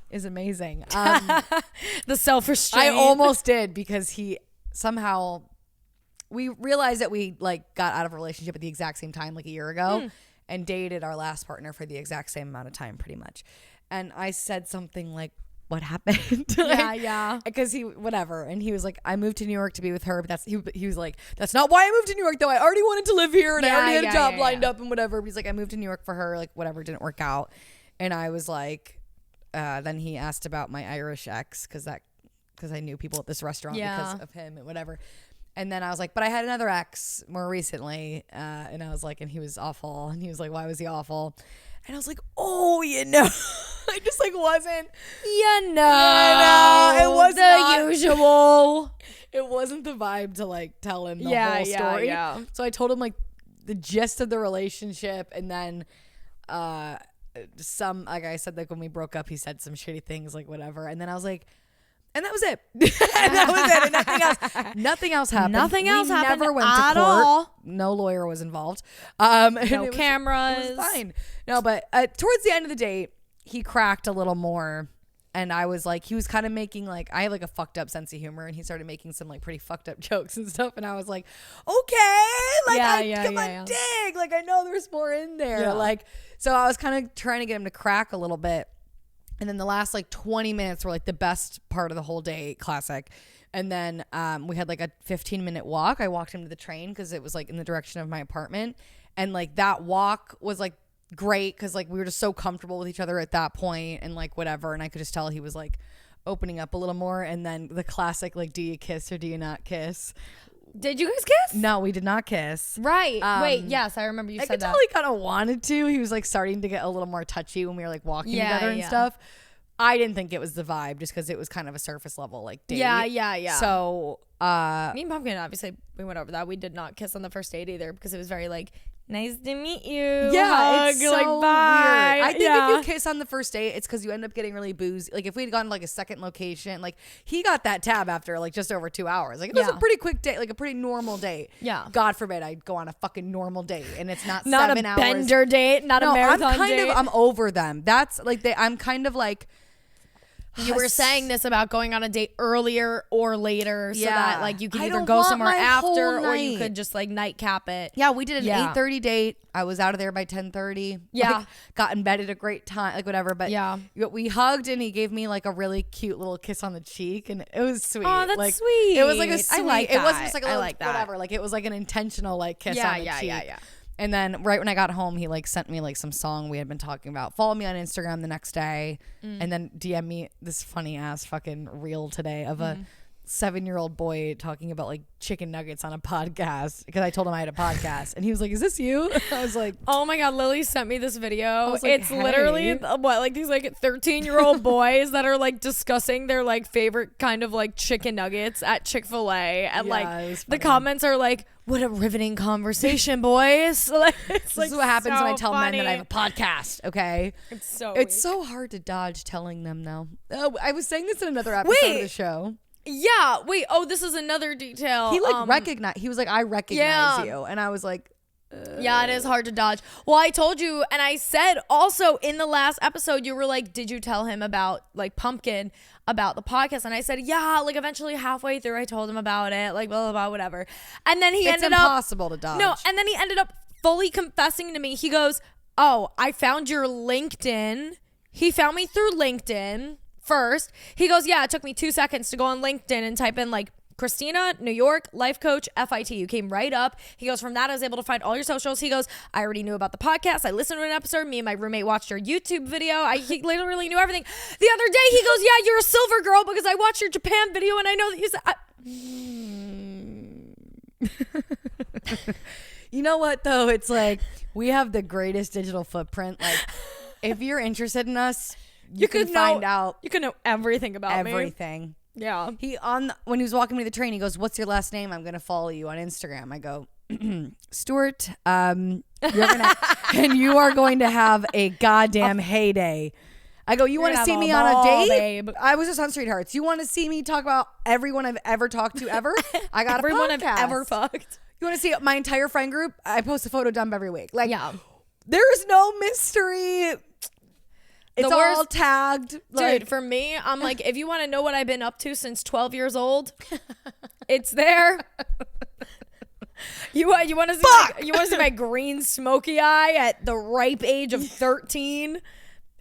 is amazing. The self-restraint. I almost did, because he somehow, we realized that we like got out of a relationship at the exact same time, like a year ago. And dated our last partner for the exact same amount of time, pretty much. And I said something like, what happened? Yeah. Because whatever. And he was like, I moved to New York to be with her. But he was like, that's not why I moved to New York, though. I already wanted to live here, and I already had a job lined up and whatever. But he's like, I moved to New York for her, like whatever, didn't work out. And I was like, then he asked about my Irish ex, because I knew people at this restaurant because of him and whatever. And then I was like, but I had another ex more recently. And I was like, and he was awful. And he was like, why was he awful? And I was like, oh, I just like wasn't. It was the usual. It wasn't the vibe to like tell him the whole story. Yeah. So I told him like the gist of the relationship. And then like I said, like when we broke up, he said some shitty things, like whatever. And then I was like, and that was it. That was it. And nothing else happened. Nothing else happened never went at to court. all. No lawyer was involved. No cameras. It was fine. No, but towards the end of the date, he cracked a little more. And I was like, he was kind of making like, I have like a fucked up sense of humor. And he started making some like pretty fucked up jokes and stuff. And I was like, okay. Like, come on, dig. Like, I know there's more in there. Yeah. Like, so I was kind of trying to get him to crack a little bit. And then the last like 20 minutes were like the best part of the whole day, classic. And then we had like a 15-minute walk. I walked him to the train because it was like in the direction of my apartment. And like that walk was like great because like we were just so comfortable with each other at that point and like whatever. And I could just tell he was like opening up a little more. And then the classic like, do you kiss or do you not kiss? Did you guys kiss? No, we did not kiss. Right. Wait, yes, I remember you said that. I could tell he kind of wanted to. He was like starting to get a little more touchy when we were like walking together and stuff. I didn't think it was the vibe just because it was kind of a surface level like date. Yeah. So me and Pumpkin, obviously, we went over that. We did not kiss on the first date either because it was very like nice to meet you. Yeah, hug, it's so like, bye. weird. I think if you kiss on the first date, it's because you end up getting really boozy. Like if we had gone to like a second location, like he got that tab after like just over 2 hours. Like it was a pretty quick date, like a pretty normal date. Yeah. God forbid I go on a fucking normal date and it's not 7 a hours. bender date, not a marathon date. I'm over them. That's like I'm kind of like. You were saying this about going on a date earlier or later so that like you could either go want somewhere my after whole or you night. could just like nightcap it. Yeah, we did an Yeah. 8:30 date. I was out of there by 10:30. Yeah. Like, got in bed at a great time, like whatever. But Yeah. we hugged and he gave me like a really cute little kiss on the cheek and it was sweet. Oh, that's like, sweet. It was like a sweet. I like It wasn't that. just like a I little like that. whatever. Like it was like an intentional like kiss Yeah, on the yeah, cheek. yeah. And then right when I got home, he like sent me like some song we had been talking about. Follow me on Instagram the next day, and then DM me this funny ass fucking reel today of a 7-year-old boy talking about like chicken nuggets on a podcast because I told him I had a podcast, and he was like, "Is this you?" I was like, Oh my God, Lily sent me this video. was like, It's literally hey. what, like these like 13-year-old boys that are like discussing their like favorite kind of like chicken nuggets at Chick-fil-A. And Yeah, like it was the funny. comments are like, what a riveting conversation, boys. Like, it's This like is what happens so when I tell men that I funny. have a podcast. Okay, It's so it's weak. so hard to dodge telling them though. Oh, I was saying this in another episode of Wait. the show. Yeah, wait, oh, this is another detail. He like recognized. He was like, "I recognize yeah. you," and I was like, Yeah, it is hard to dodge. Well, I told you, and I said also in the last episode, you were like, did you tell him about like Pumpkin about the podcast? And I said, yeah, like eventually halfway through I told him about it, like blah, blah, blah, whatever. And then he "It's ended up, impossible to dodge." no, and then he ended up fully confessing to me. He goes, oh, I found your LinkedIn. He found me through LinkedIn first. He goes, yeah, it took me 2 seconds to go on LinkedIn and type in like Christina, New York, life coach, FIT. You came right up. He goes, from that, I was able to find all your socials. He goes, I already knew about the podcast. I listened to an episode. Me and my roommate watched your YouTube video. He literally knew everything. The other day, he goes, yeah, you're a silver girl because I watched your Japan video and I know that you said. You know what though? It's like we have the greatest digital footprint. Like if you're interested in us, you can find out You can know everything about me. everything. Yeah. When he was walking me to the train, he goes, "What's your last name? I'm gonna follow you on Instagram." I go, "Stuart, you're gonna and you are going to have a goddamn heyday." I go, "You want to gonna see have me a on a ball, date?" babe. I was just on Street Hearts. You want to see me talk about everyone I've ever talked to ever? I got Everyone a podcast. I've ever fucked. You want to see my entire friend group? I post a photo dump every week. Like, Yeah. there's no mystery. It's The all worst- tagged. Like, Dude, for me, I'm like, if you want to know what I've been up to since 12 years old, it's there. You want to see my green smoky eye at the ripe age of 13?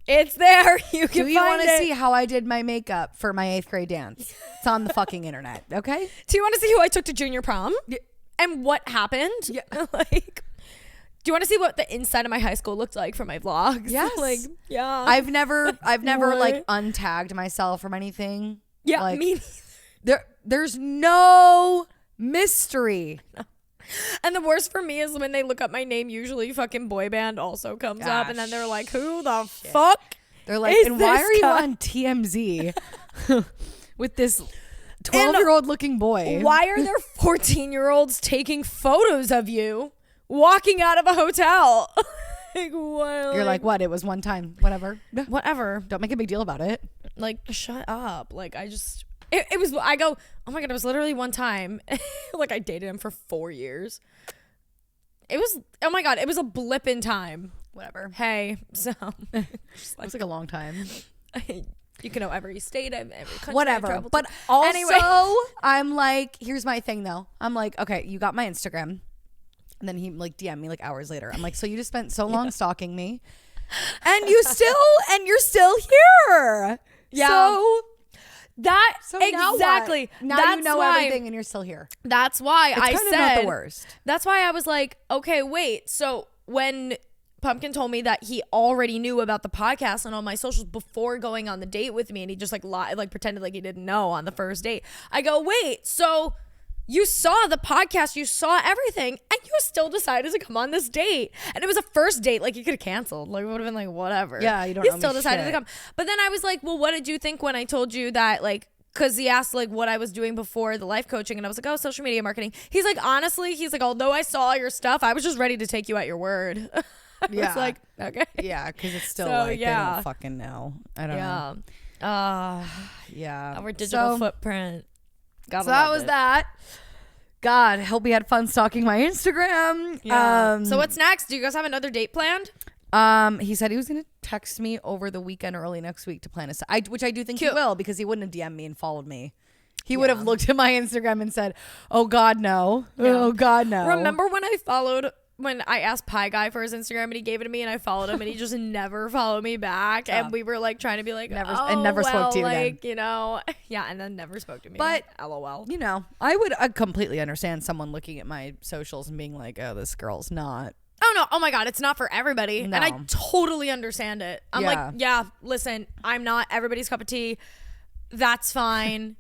It's there. You can do you find want to it. see how I did my makeup for my 8th grade dance? It's on the fucking internet. Okay. Do you want to see who I took to junior prom? And what happened? Yeah. Like, do you want to see what the inside of my high school looked like for my vlogs? Yes. Like, yeah. I've never What? like untagged myself from anything. yeah, like, me there's no mystery. And the worst for me is when they look up my name, usually fucking boy band also comes up, and then they're like, who the fuck? They're like, is and why this are you guy?" on TMZ with this 12-year-old looking boy? Why are there 14-year-olds taking photos of you walking out of a hotel? Like, what? You're like, what? It was one time. Whatever. whatever. Don't make a big deal about it. Like, shut up. Like, it was, I go, oh my God, it was literally one time. Like, I dated him for 4 years. It was, oh my God, it was a blip in time. Whatever. Hey, so. It was like a long time. You can know every state, every country. Whatever. But also, Anyway. I'm like, here's my thing though. I'm like, okay, you got my Instagram. And then he like DM'd me like hours later. I'm like, so you just spent so long stalking me. And you're still here. Yeah. So now exactly. what? Now that's you know why, everything and you're still here. That's why It's I kind of said not the worst. That's why I was like, okay, wait. So when Pumpkin told me that he already knew about the podcast and all my socials before going on the date with me, and he just like lied, like pretended like he didn't know on the first date. I go, wait, so you saw the podcast, you saw everything, and you still decided to come on this date. And it was a first date, like you could have canceled. Like it would have been like, whatever. Yeah, you don't You owe me still decided shit. to come. But then I was like, well, what did you think when I told you that like because he asked like what I was doing before the life coaching, and I was like, oh, social media marketing. He's like, honestly, he's like, although I saw your stuff, I was just ready to take you at your word. I was like, okay. Yeah, because it's still So, they don't fucking know. I don't know. Yeah. Our digital footprint. So that was that. God, hope you had fun stalking my Instagram. Yeah. So what's next? Do you guys have another date planned? He said he was gonna text me over the weekend or early next week to plan which I do think he will, because he wouldn't have DM'd me and followed me. He would have looked at my Instagram and said, "Oh God, no! Oh God, no!" Remember when I asked Pie Guy for his Instagram and he gave it to me and I followed him and he just never followed me back, and we were like trying to be like never spoke to you again. You know, and then never spoke to me. But LOL. You know, I would completely understand someone looking at my socials and being like, "Oh, this girl's not." Oh no! Oh my God! It's not for everybody, No. and I totally understand it. I'm like, yeah, listen, I'm not everybody's cup of tea. That's fine.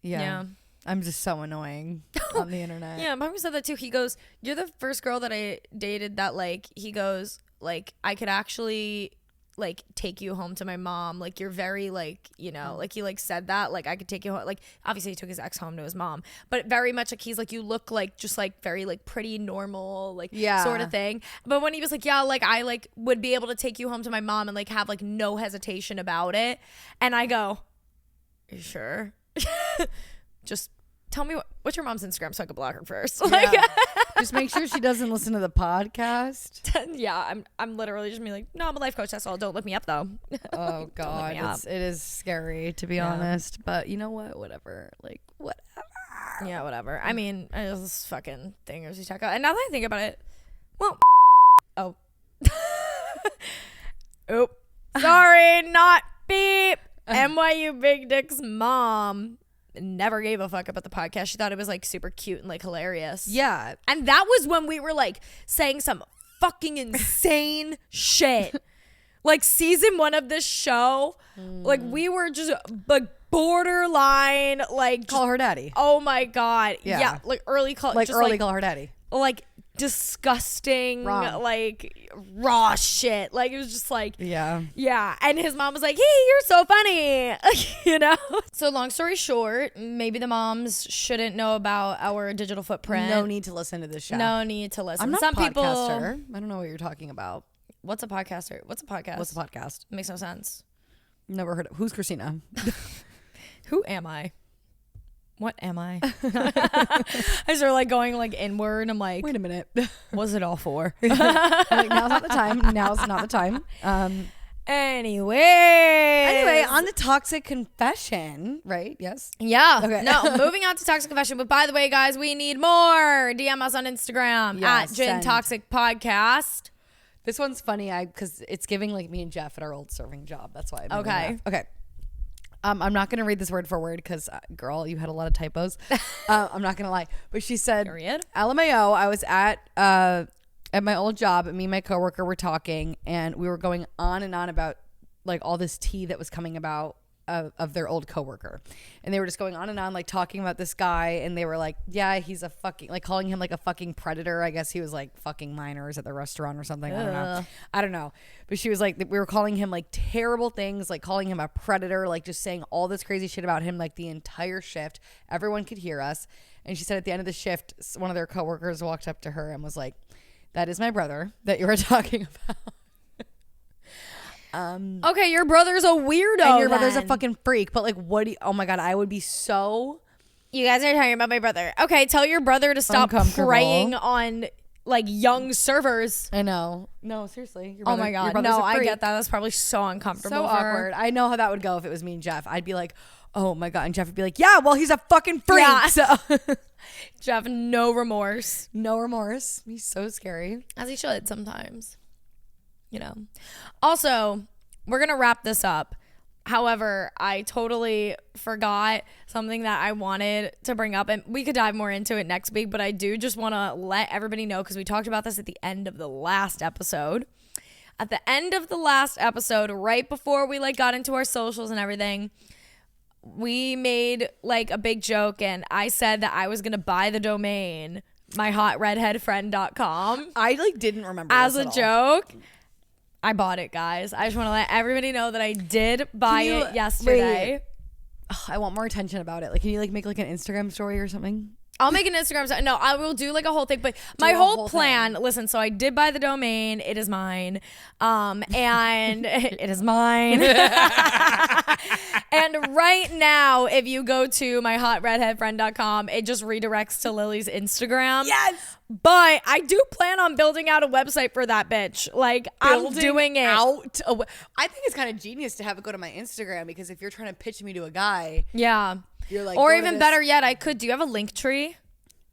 Yeah. I'm just so annoying on the internet. Yeah, Mom said that too. He goes, "You're the first girl that I dated that like." He goes, "Like I could actually like take you home to my mom. Like you're very like, you know, like he like said that like I could take you home. Like obviously he took his ex home to his mom, but very much like he's like, you look like just like very like pretty normal like sort of thing. But when he was like, yeah, like I like would be able to take you home to my mom and like have like no hesitation about it, and I go, "Are you sure?" Just tell me what's your mom's Instagram so I could block her first. Like, just make sure she doesn't listen to the podcast. Yeah, I'm literally just being like, no, I'm a life coach. That's all. Don't look me up though. Oh God, it is scary to be honest. But you know what? Whatever. Like whatever. Yeah, whatever. I mean, this fucking thing is we talk about. And now that I think about it, well, oop, sorry, not beep. NYU Big Dick's mom never gave a fuck about the podcast. She thought it was like super cute and like hilarious. Yeah. And that was when we were like saying some fucking insane shit. Like season 1 of this show, like we were just like borderline like call her daddy. Oh my God. Yeah. Like early call call her daddy. Like disgusting, Wrong. like raw shit. Like it was just like yeah. And his mom was like, "Hey, you're so funny," you know. So long story short, maybe the moms shouldn't know about our digital footprint. No need to listen to this show. No need to listen. I'm not Some a podcaster. people. I don't know what you're talking about. What's a podcaster? What's a podcast? What's a podcast? Makes no sense. Never heard of. Who's Christina? Who am I? What am I? I started like going like inward. I'm like, wait a minute. What's it all for? I'm like, now's not the time. Now's not the time. Anyway, on the toxic confession, right? Yes. Yeah. Okay. No, moving on to toxic confession. But by the way, guys, we need more. DM us on Instagram at Gin Toxic Podcast. This one's funny because it's giving like me and Jeff at our old serving job. That's why. Okay. I'm not going to read this word for word because, girl, you had a lot of typos. I'm not going to lie. But she said, Period. LMAO, I was at my old job, and me and my coworker were talking, and we were going on and on about like all this tea that was coming about of their old coworker. And they were just going on and on, like talking about this guy, and they were like, yeah, he's a fucking, like calling him like a fucking predator. I guess he was like fucking minors at the restaurant or something. I don't know. But she was like, we were calling him like terrible things, like calling him a predator, like just saying all this crazy shit about him, like the entire shift. Everyone could hear us. And she said at the end of the shift, one of their coworkers walked up to her and was like, that is my brother that you were talking about. Okay, your brother's a weirdo. And your brother's a fucking freak. But like, what do you, oh my God, I would be so. You guys are talking about my brother. Okay, tell your brother to stop preying on like young servers. I know. No, seriously. Oh my God. No, I get that. That's probably so uncomfortable. So awkward. I know how that would go if it was me and Jeff. I'd be like, oh my God. And Jeff would be like, yeah, well, he's a fucking freak. Yeah. So. Jeff, no remorse. No remorse. He's so scary. As he should sometimes. You know. Also, we're going to wrap this up. However, I totally forgot something that I wanted to bring up, and we could dive more into it next week, but I do just want to let everybody know, because we talked about this at the end of the last episode. At the end of the last episode, right before we like got into our socials and everything, we made like a big joke, and I said that I was going to buy the domain myhotredheadfriend.com. I like didn't remember as a joke. I bought it, guys. I just want to let everybody know that I did buy it yesterday. I want more attention about it. Like, can you like make like an Instagram story or something? I'll make an Instagram. No, I will do like a whole thing. But my whole plan. Listen, so I did buy the domain. It is mine, and it is mine. And right now, if you go to my hotredheadfriend.com, it just redirects to Lily's Instagram. Yes. But I do plan on building out a website for that bitch. Like, I'm doing it. I think it's kind of genius to have it go to my Instagram, because if you're trying to pitch me to a guy, yeah. You're like, or even better yet, do you have a link tree?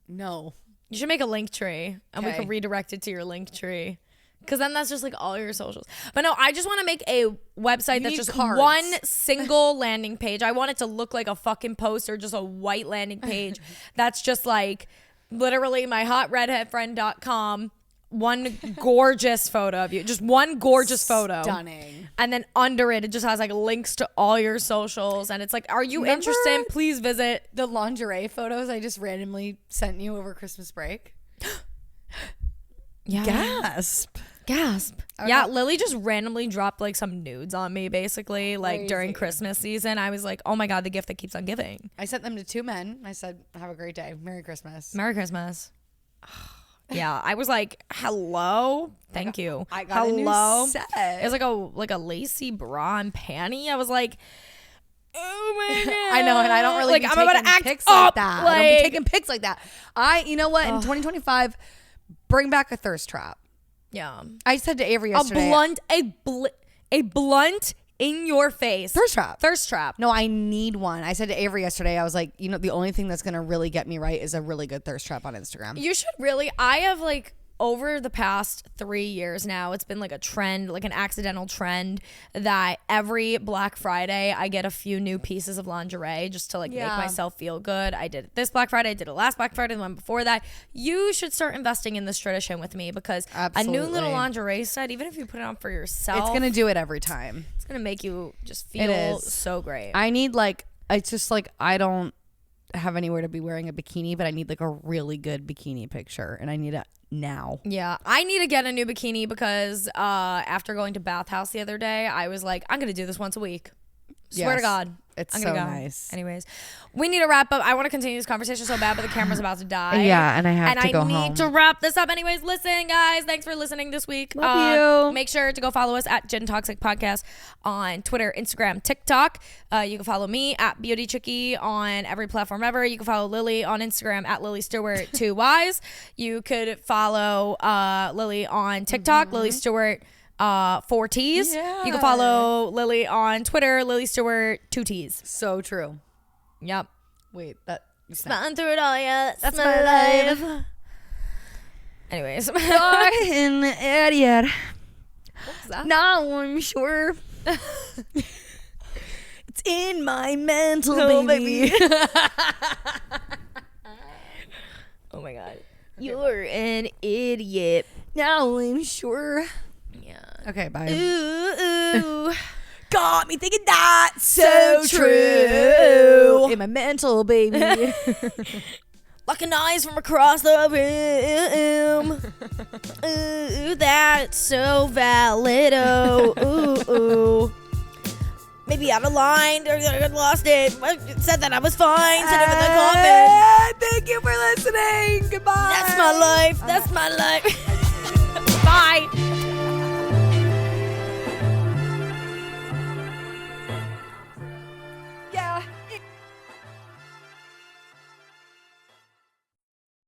No. You should make a link tree and we can redirect it to your link tree. Because then that's just like all your socials. But no, I just want to make a website that's just cards. One single landing page. I want it to look like a fucking poster, just a white landing page. That's just like literally my hotredheadfriend.com. One gorgeous photo of you. Just one gorgeous photo. Stunning. And then under it, it just has like links to all your socials. And it's like, are you interested? Please visit. The lingerie photos I just randomly sent you over Christmas break? Yeah. Gasp. Yeah, Lily just randomly dropped like some nudes on me basically like during Christmas season. I was like, oh my God, the gift that keeps on giving. I sent them to 2 men. I said, have a great day. Merry Christmas. Merry Christmas. Yeah, I was like, hello, thank you. I got a new set. It was like a lacy bra and panty. I was like, oh my God. I know, and I don't really like, be I'm taking about to act pics up, like that. like, I don't be taking pics like that. You know what? In 2025, bring back a thirst trap. Yeah. I said to Avery yesterday. A blunt in your face. Thirst trap. No, I need one. I said to Avery yesterday, I was like, you know, the only thing that's going to really get me right is a really good thirst trap on Instagram. You should really. I have like over the past 3 years now, it's been like a trend, like an accidental trend, that every Black Friday I get a few new pieces of lingerie just to like make myself feel good. I did it this Black Friday, I did it last Black Friday, the one before that. You should start investing in this tradition with me, because a new little lingerie set, even if you put it on for yourself, it's gonna do it every time. It's gonna make you just feel so great. I need like, it's just like, I don't have anywhere to be wearing a bikini, but I need like a really good bikini picture, and I need it now. Yeah, I need to get a new bikini because after going to Bathhouse the other day, I was like, I'm gonna do this once a week. Swear to God. It's so nice. Anyways, we need to wrap up. I want to continue this conversation so bad, but the camera's about to die. Yeah, and I have to go home. And I need to wrap this up. Anyways, listen, guys. Thanks for listening this week. Love you. Make sure to go follow us at Gen Toxic Podcast on Twitter, Instagram, TikTok. You can follow me at Beauty Chickie on every platform ever. You can follow Lily on Instagram at Lily Stewart 2 Ys. You could follow Lily on TikTok, Lily Stewart 4 T's. Yeah. You can follow Lily on Twitter, Lily Stewart 2 T's. So true. Yep. Wait, that you Not through it all yet. That's my life. Anyways. You're an idiot. What's that? Now I'm sure. It's in my mental, baby. Oh my God. You're an idiot. Now I'm sure. Yeah. Okay, bye. Ooh. Got me thinking that's so true. In my mental, baby. Locking eyes from across the room. Ooh, that's so valid. Oh, ooh. Maybe out of line or I lost it. It said that I was fine. Said it in the comment. Thank you for listening. Goodbye. That's my life. That's my life.